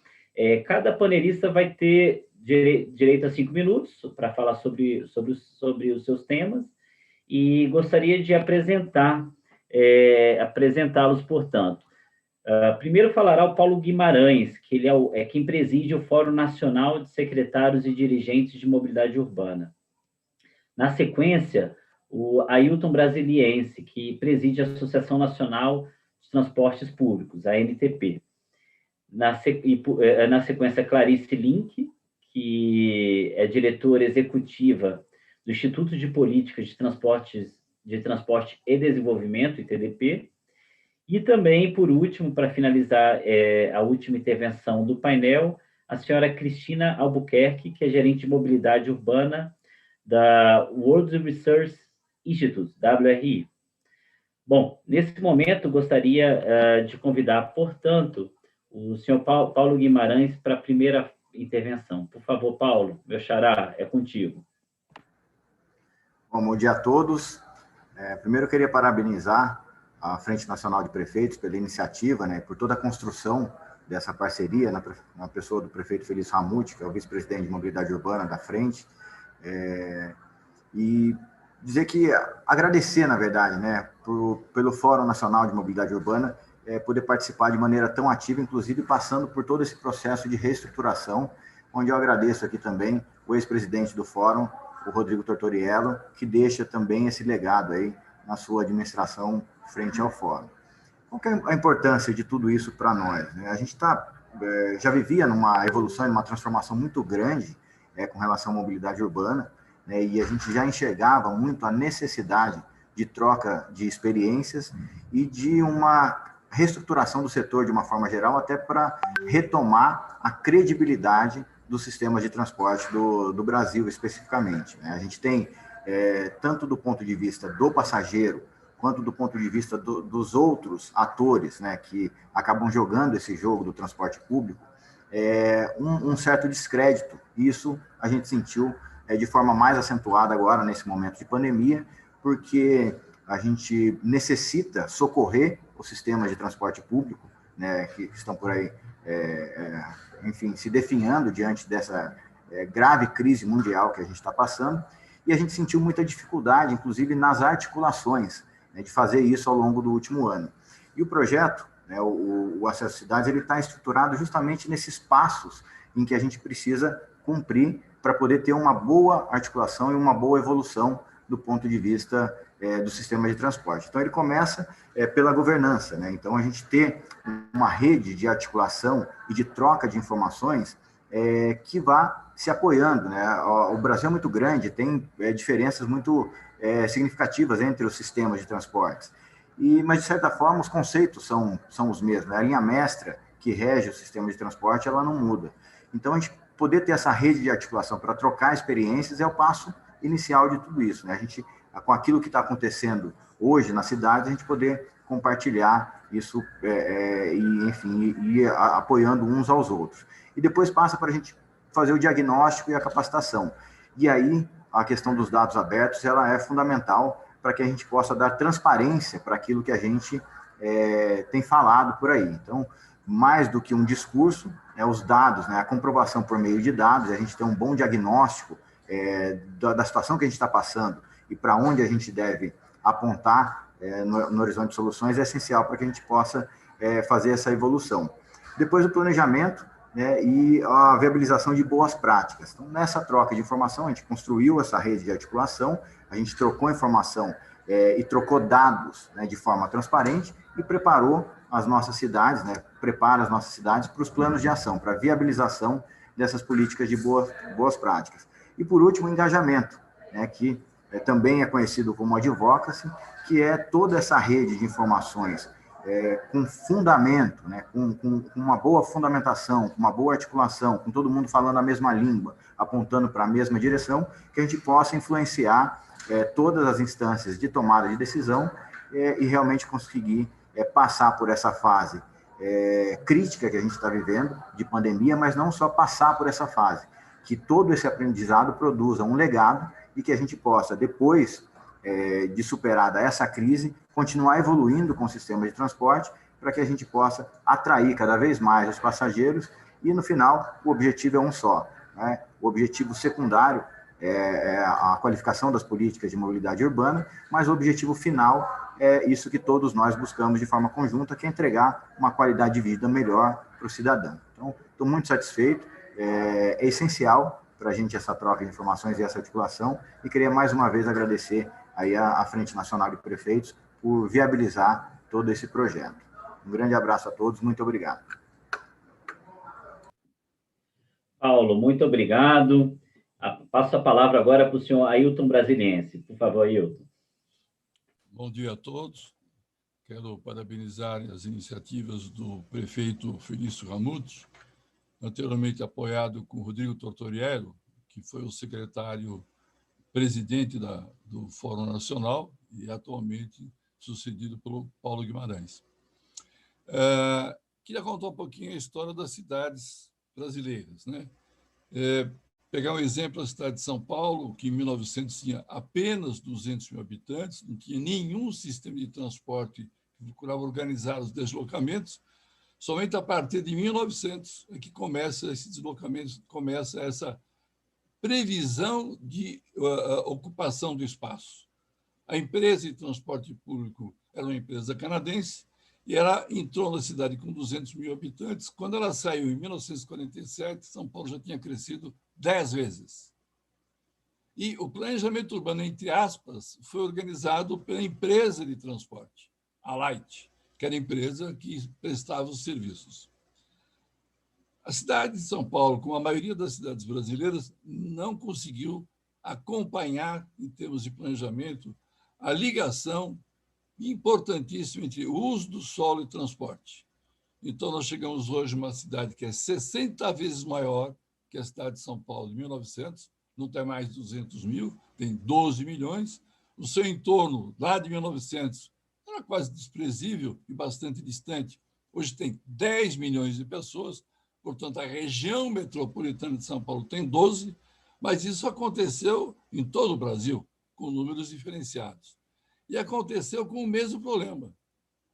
Cada panelista vai ter direito a 5 minutos para falar sobre os seus temas, e gostaria de apresentá-los, portanto. Primeiro falará o Paulo Guimarães, que ele é quem preside o Fórum Nacional de Secretários e Dirigentes de Mobilidade Urbana. Na sequência, o Ailton Brasiliense, que preside a Associação Nacional de Transportes Públicos, a ANTP. Na sequência, Clarice Link, que é diretora executiva do Instituto de Políticas de Transporte e Desenvolvimento, ITDP, e também, por último, para finalizar a última intervenção do painel, a senhora Cristina Albuquerque, que é gerente de mobilidade urbana da World Resource Institute, WRI. Bom, nesse momento, gostaria de convidar, portanto, o senhor Paulo Guimarães para a primeira intervenção. Por favor, Paulo, meu xará, é contigo. Bom dia a todos. Primeiro, eu queria parabenizar a Frente Nacional de Prefeitos pela iniciativa, né, por toda a construção dessa parceria, na pessoa do prefeito Felício Ramute, que é o vice-presidente de mobilidade urbana da Frente, e dizer que, agradecer, na verdade, né, pelo Fórum Nacional de Mobilidade Urbana, poder participar de maneira tão ativa, inclusive passando por todo esse processo de reestruturação, onde eu agradeço aqui também o ex-presidente do Fórum, o Rodrigo Tortoriello, que deixa também esse legado aí na sua administração frente ao Fórum. Qual que é a importância de tudo isso para nós, né? A gente já vivia numa evolução, numa transformação muito grande com relação à mobilidade urbana, né? E a gente já enxergava muito a necessidade de troca de experiências e de uma reestruturação do setor de uma forma geral, até para retomar a credibilidade dos sistemas de transporte do Brasil, especificamente, né? A gente tem, tanto do ponto de vista do passageiro, quanto do ponto de vista dos outros atores, né, que acabam jogando esse jogo do transporte público, um certo descrédito. Isso a gente sentiu de forma mais acentuada agora, nesse momento de pandemia, porque a gente necessita socorrer os sistemas de transporte público, né, que estão por aí, enfim, se definhando diante dessa grave crise mundial que a gente está passando, e a gente sentiu muita dificuldade, inclusive nas articulações, né, de fazer isso ao longo do último ano. E o projeto, né, o Acesso Cidades, ele está estruturado justamente nesses passos em que a gente precisa cumprir para poder ter uma boa articulação e uma boa evolução do ponto de vista do sistema de transporte. Então, ele começa pela governança, né? Então, a gente ter uma rede de articulação e de troca de informações que vá se apoiando, né? O Brasil é muito grande, tem diferenças muito significativas entre os sistemas de transportes. Mas, de certa forma, os conceitos são os mesmos, né? A linha mestra que rege o sistema de transporte, ela não muda. Então, a gente poder ter essa rede de articulação para trocar experiências é o passo inicial de tudo isso, né? A gente, com aquilo que está acontecendo hoje na cidade, a gente poder compartilhar isso e, enfim, ir apoiando uns aos outros. E depois passa para a gente fazer o diagnóstico e a capacitação. E aí, a questão dos dados abertos, ela é fundamental para que a gente possa dar transparência para aquilo que a gente tem falado por aí. Então, mais do que um discurso, os dados, né, a comprovação por meio de dados, a gente tem um bom diagnóstico da situação que a gente está passando e para onde a gente deve apontar no horizonte de soluções é essencial para que a gente possa fazer essa evolução. Depois o planejamento, né, e a viabilização de boas práticas. Então, nessa troca de informação, a gente construiu essa rede de articulação, a gente trocou informação e trocou dados, né, de forma transparente e preparou as nossas cidades, né, prepara as nossas cidades para os planos de ação, para a viabilização dessas políticas de boas práticas. E, por último, o engajamento, né, que também é conhecido como advocacy, que é toda essa rede de informações com fundamento, né, com uma boa fundamentação, com uma boa articulação, com todo mundo falando a mesma língua, apontando para a mesma direção, que a gente possa influenciar todas as instâncias de tomada de decisão e realmente conseguir passar por essa fase crítica que a gente está vivendo, de pandemia, mas não só passar por essa fase, que todo esse aprendizado produza um legado e que a gente possa, depois de superada essa crise, continuar evoluindo com o sistema de transporte para que a gente possa atrair cada vez mais os passageiros e, no final, o objetivo é um só, né? O objetivo secundário é a qualificação das políticas de mobilidade urbana, mas o objetivo final é isso que todos nós buscamos de forma conjunta, que é entregar uma qualidade de vida melhor para o cidadão. Então, estou muito satisfeito, é essencial para a gente essa troca de informações e essa articulação, e queria mais uma vez agradecer aí a Frente Nacional de Prefeitos por viabilizar todo esse projeto. Um grande abraço a todos, muito obrigado. Paulo, muito obrigado. Passo a palavra agora para o senhor Ailton Brasiliense. Por favor, Ailton. Bom dia a todos. Quero parabenizar as iniciativas do prefeito Felício Ramute, anteriormente apoiado com Rodrigo Tortoriello, que foi o secretário-presidente do Fórum Nacional e atualmente sucedido pelo Paulo Guimarães. Queria contar um pouquinho a história das cidades brasileiras, né? Pegar um exemplo, a cidade de São Paulo, que em 1900 tinha apenas 200 mil habitantes, não tinha nenhum sistema de transporte que procurava organizar os deslocamentos. Somente a partir de 1900 é que começa esse deslocamento, começa essa previsão de ocupação do espaço. A empresa de transporte público era uma empresa canadense e ela entrou na cidade com 200 mil habitantes. Quando ela saiu em 1947, São Paulo já tinha crescido 10 vezes. E o planejamento urbano, entre aspas, foi organizado pela empresa de transporte, a Light, que era a empresa que prestava os serviços. A cidade de São Paulo, como a maioria das cidades brasileiras, não conseguiu acompanhar, em termos de planejamento, a ligação importantíssima entre o uso do solo e transporte. Então, nós chegamos hoje a uma cidade que é 60 vezes maior que a cidade de São Paulo de 1900, não tem mais 200 mil, tem 12 milhões. O seu entorno, lá de 1900, era quase desprezível e bastante distante. Hoje tem 10 milhões de pessoas, portanto, a região metropolitana de São Paulo tem 12, mas isso aconteceu em todo o Brasil, com números diferenciados. E aconteceu com o mesmo problema,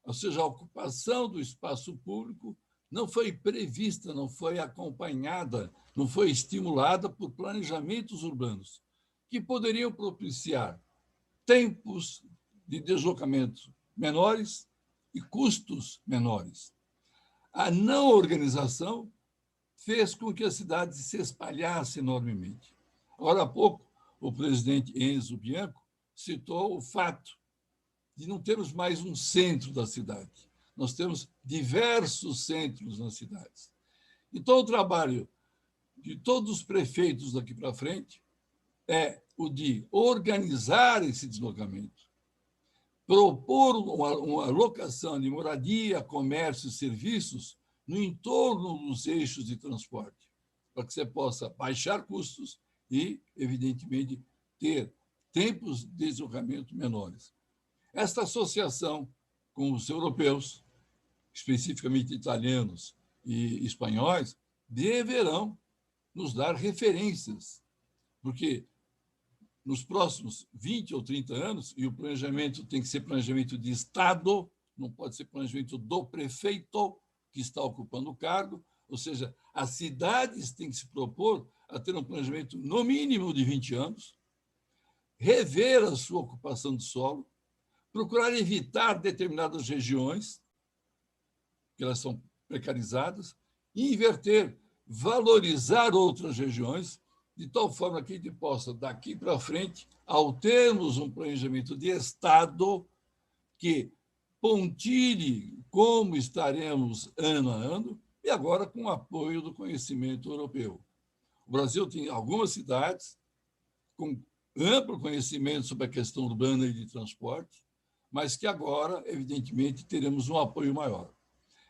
ou seja, a ocupação do espaço público não foi prevista, não foi acompanhada, não foi estimulada por planejamentos urbanos, que poderiam propiciar tempos de deslocamento menores e custos menores. A não organização fez com que a cidade se espalhasse enormemente. Agora há pouco, o presidente Enzo Bianco citou o fato de não termos mais um centro da cidade. Nós temos diversos centros nas cidades. Então, o trabalho de todos os prefeitos daqui para frente é o de organizar esse deslocamento, propor uma locação de moradia, comércio e serviços no entorno dos eixos de transporte, para que você possa baixar custos e, evidentemente, ter tempos de deslocamento menores. Esta associação com os europeus, especificamente italianos e espanhóis, deverão nos dar referências, porque nos próximos 20 ou 30 anos, e o planejamento tem que ser planejamento de Estado, não pode ser planejamento do prefeito que está ocupando o cargo, ou seja, as cidades têm que se propor a ter um planejamento no mínimo de 20 anos, rever a sua ocupação de solo, procurar evitar determinadas regiões, que elas são precarizadas, e inverter, valorizar outras regiões, de tal forma que a gente possa, daqui para frente, ao termos um planejamento de Estado que pontilhe como estaremos ano a ano, e agora com o apoio do conhecimento europeu. O Brasil tem algumas cidades com amplo conhecimento sobre a questão urbana e de transporte, mas que agora, evidentemente, teremos um apoio maior.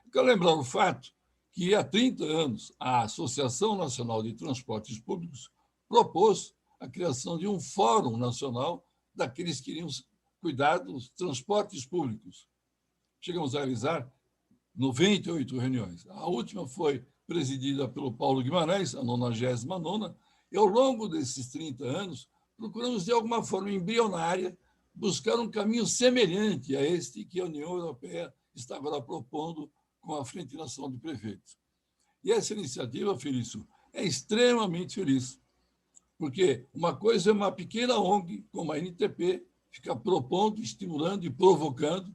Eu quero lembrar o fato que, há 30 anos, a Associação Nacional de Transportes Públicos propôs a criação de um fórum nacional daqueles que iriam cuidar dos transportes públicos. Chegamos a realizar 98 reuniões. A última foi presidida pelo Paulo Guimarães, a 99ª, e ao longo desses 30 anos, procuramos, de alguma forma embrionária, buscar um caminho semelhante a este que a União Europeia está agora propondo com a Frente Nacional de Prefeitos. E essa iniciativa, Felício, é extremamente feliz, porque uma coisa é uma pequena ONG, como a NTP, ficar propondo, estimulando e provocando.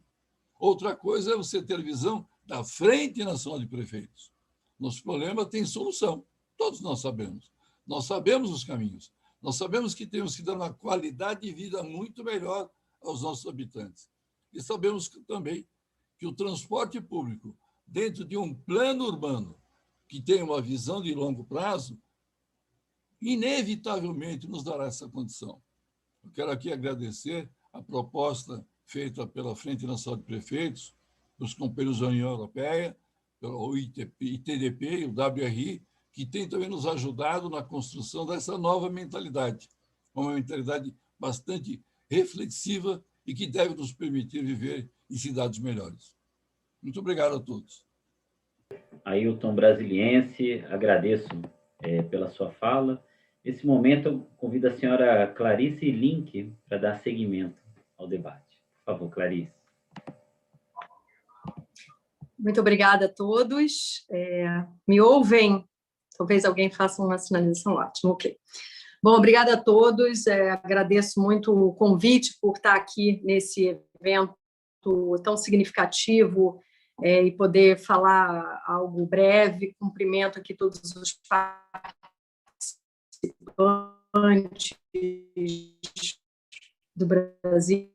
Outra coisa é você ter visão da Frente Nacional de Prefeitos. Nosso problema tem solução, todos nós sabemos. Nós sabemos os caminhos. Nós sabemos que temos que dar uma qualidade de vida muito melhor aos nossos habitantes. E sabemos também que o transporte público, dentro de um plano urbano que tem uma visão de longo prazo, inevitavelmente nos dará essa condição. Eu quero aqui agradecer a proposta feita pela Frente Nacional de Prefeitos, dos companheiros da União Europeia, pelo ITDP e o WRI, que tem também nos ajudado na construção dessa nova mentalidade, uma mentalidade bastante reflexiva e que deve nos permitir viver em cidades melhores. Muito obrigado a todos. Ailton Brasiliense, agradeço pela sua fala. Nesse momento, eu convido a senhora Clarice Link para dar seguimento ao debate. Por favor, Clarice. Muito obrigada a todos. Me ouvem? Talvez alguém faça uma sinalização. Ótimo, ok. Bom, obrigada a todos. Agradeço muito o convite por estar aqui nesse evento tão significativo e poder falar algo breve. Cumprimento aqui todos os participantes do Brasil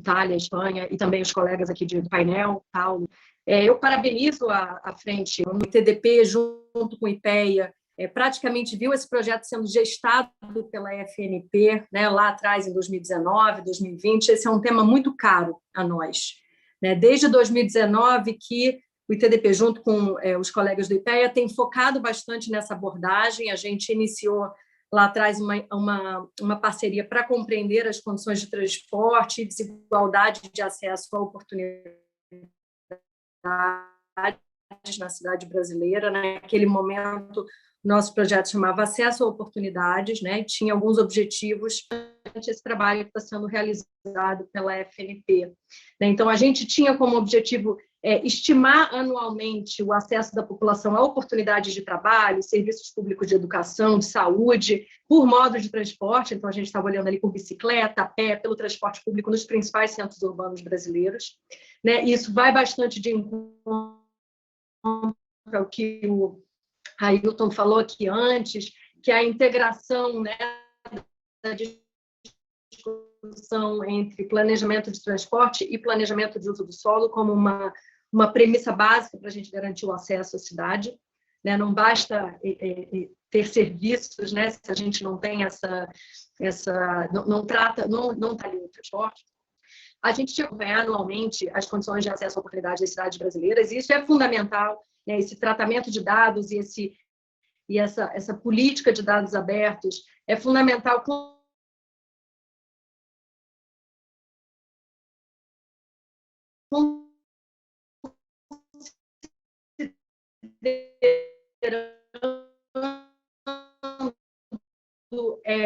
Itália, Espanha, e também os colegas aqui do painel, Paulo. Eu parabenizo a frente, o ITDP, junto com o IPEA, praticamente viu esse projeto sendo gestado pela FNP, né, lá atrás, em 2019, 2020. Esse é um tema muito caro a nós, né? Desde 2019 que o ITDP, junto com os colegas do IPEA, tem focado bastante nessa abordagem. A gente iniciou lá atrás uma parceria para compreender as condições de transporte e desigualdade de acesso à oportunidade na cidade brasileira. Naquele momento, nosso projeto chamava Acesso a Oportunidades, né, e tinha alguns objetivos durante esse trabalho que está sendo realizado pela FNP. Então, a gente tinha como objetivo estimar anualmente o acesso da população a oportunidades de trabalho, serviços públicos de educação, de saúde, por modo de transporte. Então, a gente estava olhando ali por bicicleta, a pé, pelo transporte público nos principais centros urbanos brasileiros, né? Isso vai bastante de encontro ao que o Ailton falou aqui antes, que é a integração, né, da discussão entre planejamento de transporte e planejamento de uso do solo como uma premissa básica para a gente garantir o acesso à cidade, né? Não basta ter serviços, né, se a gente não tem não está ali o transporte. A gente tinha que acompanhar anualmente as condições de acesso à oportunidade das cidades brasileiras, e isso é fundamental, né? Esse tratamento de dados e essa política de dados abertos é fundamental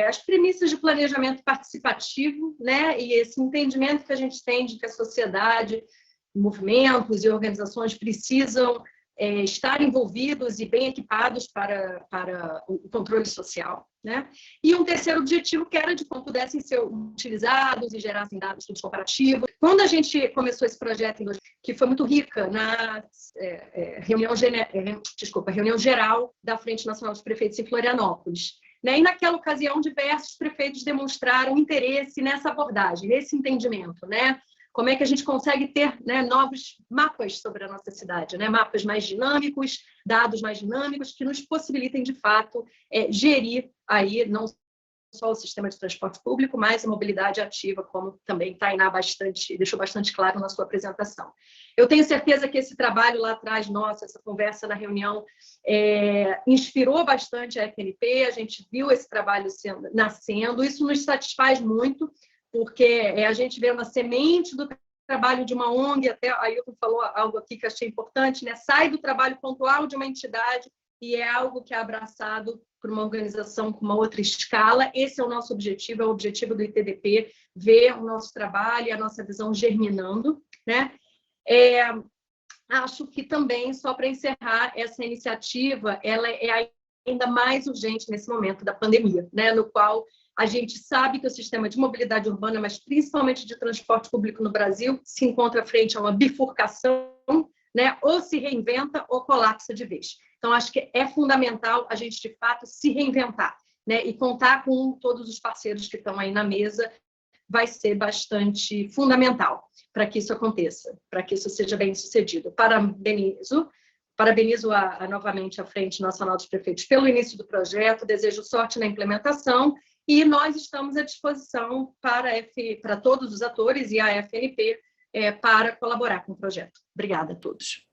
as premissas de planejamento participativo, né, e esse entendimento que a gente tem de que a sociedade, movimentos e organizações precisam estar envolvidos e bem equipados para o controle social, né? E um terceiro objetivo que era de como pudessem ser utilizados e gerassem dados estudos comparativos. Quando a gente começou esse projeto, que foi muito rica na reunião geral da Frente Nacional dos Prefeitos em Florianópolis, né? E naquela ocasião, diversos prefeitos demonstraram interesse nessa abordagem, nesse entendimento, né? Como é que a gente consegue ter, né, novos mapas sobre a nossa cidade, né? Mapas mais dinâmicos, dados mais dinâmicos, que nos possibilitem, de fato, gerir aí não só o sistema de transporte público, mas a mobilidade ativa, como também Tainá deixou bastante claro na sua apresentação. Eu tenho certeza que esse trabalho lá atrás, essa conversa na reunião, inspirou bastante a FNP, a gente viu esse trabalho nascendo, isso nos satisfaz muito, porque a gente vê uma semente do trabalho de uma ONG, até a Ailton falou algo aqui que eu achei importante, né? Sai do trabalho pontual de uma entidade e é algo que é abraçado por uma organização com uma outra escala. Esse é o nosso objetivo, é o objetivo do ITDP, ver o nosso trabalho e a nossa visão germinando, né? Acho que também, só para encerrar, essa iniciativa, ela é ainda mais urgente nesse momento da pandemia, né? No qual a gente sabe que o sistema de mobilidade urbana, mas principalmente de transporte público no Brasil, se encontra frente a uma bifurcação, né? Ou se reinventa ou colapsa de vez. Então, acho que é fundamental a gente, de fato, se reinventar, né? E contar com todos os parceiros que estão aí na mesa vai ser bastante fundamental para que isso aconteça, para que isso seja bem sucedido. Parabenizo novamente a Frente Nacional dos Prefeitos pelo início do projeto, desejo sorte na implementação e nós estamos à disposição para todos os atores e a FNP para colaborar com o projeto. Obrigada a todos.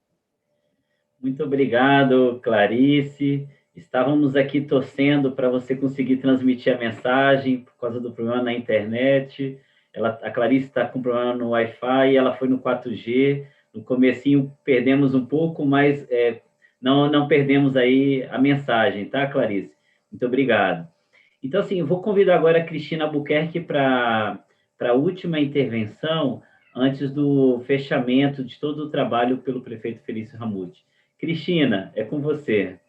Muito obrigado, Clarice. Estávamos aqui torcendo para você conseguir transmitir a mensagem por causa do problema na internet. A Clarice está com problema no Wi-Fi e ela foi no 4G. No comecinho perdemos um pouco, mas não perdemos aí a mensagem, tá, Clarice? Muito obrigado. Então, assim, eu vou convidar agora a Cristina Albuquerque para a última intervenção, antes do fechamento de todo o trabalho pelo prefeito Felício Ramute. Cristina, é com você.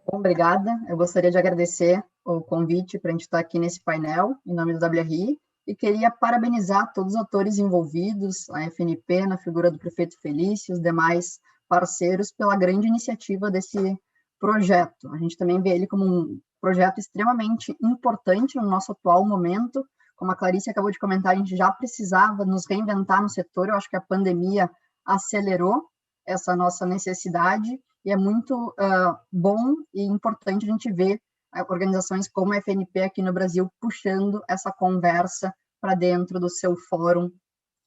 Obrigada. Eu gostaria de agradecer o convite para a gente estar aqui nesse painel, em nome do WRI, e queria parabenizar todos os atores envolvidos, a FNP, na figura do prefeito Felício, os demais parceiros, pela grande iniciativa desse projeto. A gente também vê ele como um projeto extremamente importante no nosso atual momento, Como a Clarice acabou de comentar, a gente já precisava nos reinventar no setor. Eu acho que a pandemia acelerou essa nossa necessidade e é muito bom e importante a gente ver organizações como a FNP aqui no Brasil puxando essa conversa para dentro do seu fórum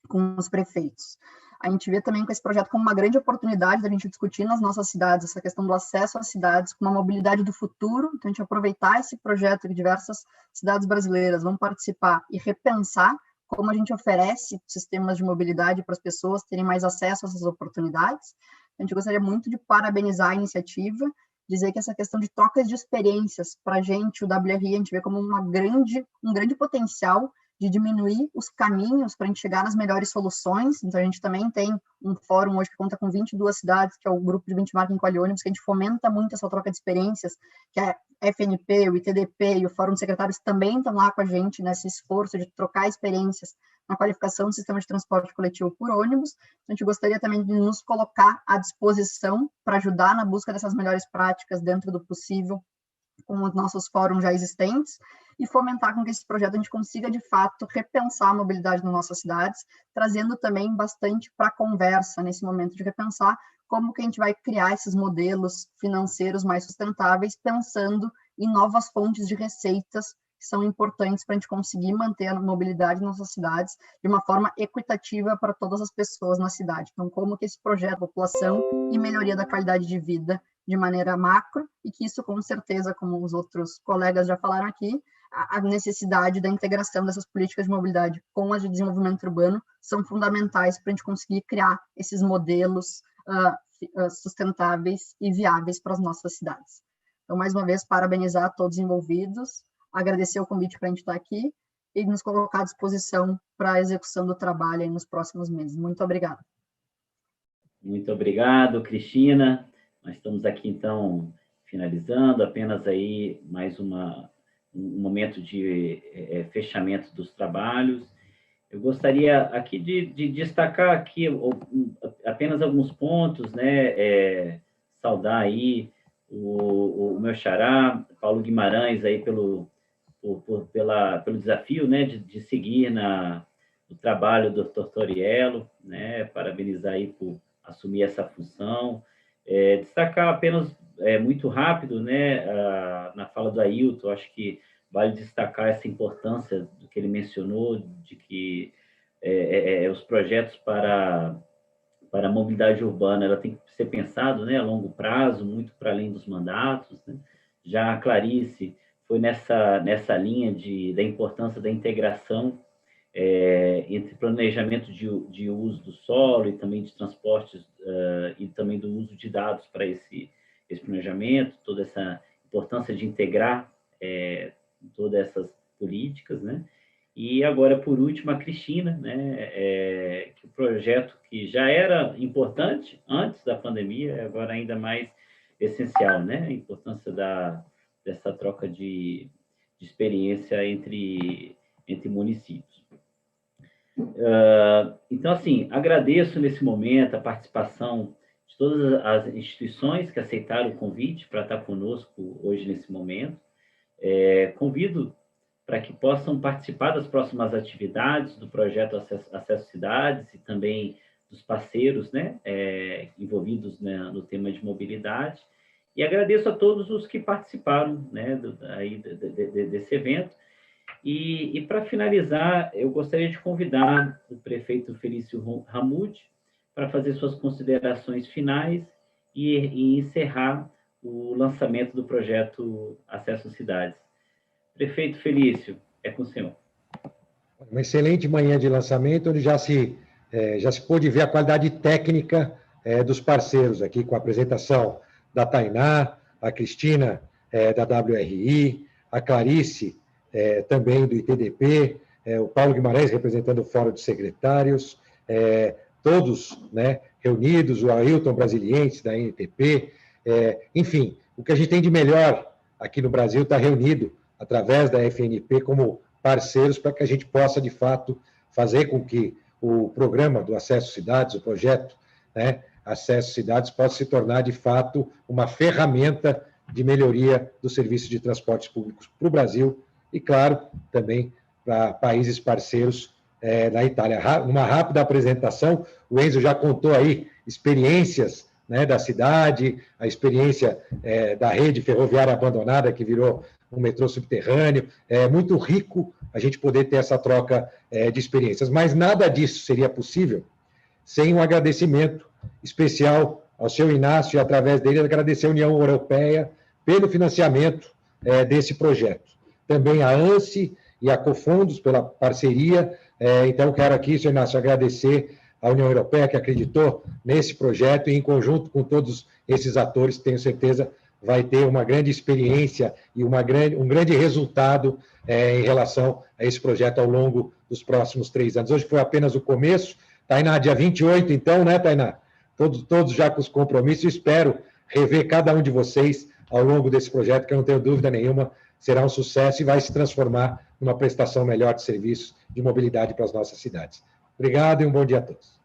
com os prefeitos. A gente vê também com esse projeto como uma grande oportunidade da gente discutir nas nossas cidades essa questão do acesso às cidades com uma mobilidade do futuro. Então, a gente aproveitar esse projeto que diversas cidades brasileiras vão participar e repensar como a gente oferece sistemas de mobilidade para as pessoas terem mais acesso a essas oportunidades. A gente gostaria muito de parabenizar a iniciativa, dizer que essa questão de trocas de experiências, para a gente, o WRI, a gente vê como um grande potencial de diminuir os caminhos para a gente chegar nas melhores soluções. Então, a gente também tem um fórum hoje que conta com 22 cidades, que é o grupo de benchmarking Quali-ônibus, que a gente fomenta muito essa troca de experiências, que a FNP, o ITDP e o Fórum de Secretários também estão lá com a gente nesse esforço de trocar experiências na qualificação do sistema de transporte coletivo por ônibus. A gente gostaria também de nos colocar à disposição para ajudar na busca dessas melhores práticas dentro do possível, com os nossos fóruns já existentes, e fomentar com que esse projeto a gente consiga, de fato, repensar a mobilidade nas nossas cidades, trazendo também bastante para a conversa, nesse momento de repensar como que a gente vai criar esses modelos financeiros mais sustentáveis, pensando em novas fontes de receitas que são importantes para a gente conseguir manter a mobilidade nas nossas cidades de uma forma equitativa para todas as pessoas na cidade. Então, como que esse projeto, população e melhoria da qualidade de vida de maneira macro, e que isso, com certeza, como os outros colegas já falaram aqui, a necessidade da integração dessas políticas de mobilidade com as de desenvolvimento urbano são fundamentais para a gente conseguir criar esses modelos sustentáveis e viáveis para as nossas cidades. Então, mais uma vez, parabenizar todos os envolvidos, agradecer o convite para a gente estar aqui e nos colocar à disposição para a execução do trabalho aí nos próximos meses. Muito obrigada. Muito obrigado, Cristina. Nós estamos aqui, então, finalizando, apenas aí mais um momento de fechamento dos trabalhos. Eu gostaria aqui de destacar aqui apenas alguns pontos, né? Saudar aí o meu xará, Paulo Guimarães, aí pelo desafio, né? De seguir no trabalho do Dr. Toriello, né? Parabenizar aí por assumir essa função. Destacar apenas muito rápido, né, na fala do Ailton, acho que vale destacar essa importância do que ele mencionou, de que os projetos para a mobilidade urbana ela tem que ser pensado, né, a longo prazo, muito para além dos mandatos, né? Já a Clarice foi nessa linha da importância da integração entre planejamento de uso do solo e também de transportes e também do uso de dados para esse planejamento, toda essa importância de integrar todas essas políticas, né? E agora, por último, a Cristina, né? Que o projeto que já era importante antes da pandemia, é agora ainda mais essencial, né? A importância dessa troca de experiência entre municípios. Então, assim, agradeço nesse momento a participação de todas as instituições que aceitaram o convite para estar conosco hoje nesse momento. Convido para que possam participar das próximas atividades do projeto Acesso Cidades e também dos parceiros, né, envolvidos, né, no tema de mobilidade. E agradeço a todos os que participaram, né, desse evento. E para finalizar, eu gostaria de convidar o prefeito Felício Ramute para fazer suas considerações finais e encerrar o lançamento do projeto Acesso Cidades. Prefeito Felício, é com o senhor. Uma excelente manhã de lançamento, onde já se pôde ver a qualidade técnica dos parceiros aqui, com a apresentação da Tainá, a Cristina da WRI, a Clarice também do ITDP, o Paulo Guimarães representando o Fórum de Secretários, todos, né, reunidos, o Ailton Brasiliense da NTP, enfim, o que a gente tem de melhor aqui no Brasil está reunido através da FNP como parceiros para que a gente possa, de fato, fazer com que o programa do Acesso Cidades, o projeto, né, Acesso Cidades, possa se tornar, de fato, uma ferramenta de melhoria do serviço de transportes públicos para o Brasil e, claro, também para países parceiros na Itália. Uma rápida apresentação, o Enzo já contou aí experiências, né, da cidade, a experiência da rede ferroviária abandonada, que virou um metrô subterrâneo. É muito rico a gente poder ter essa troca de experiências, mas nada disso seria possível sem um agradecimento especial ao seu Inácio, e através dele agradecer a União Europeia pelo financiamento desse projeto. Também a ANSI e a Cofundos pela parceria. Então, quero aqui, seu Inácio, agradecer à União Europeia que acreditou nesse projeto e, em conjunto com todos esses atores, tenho certeza, vai ter uma grande experiência e um grande resultado em relação a esse projeto ao longo dos próximos 3 anos. Hoje foi apenas o começo. Tainá, dia 28, então, né, Tainá? Todos já com os compromissos. Espero rever cada um de vocês ao longo desse projeto, que eu não tenho dúvida nenhuma, será um sucesso e vai se transformar numa prestação melhor de serviços de mobilidade para as nossas cidades. Obrigado e um bom dia a todos.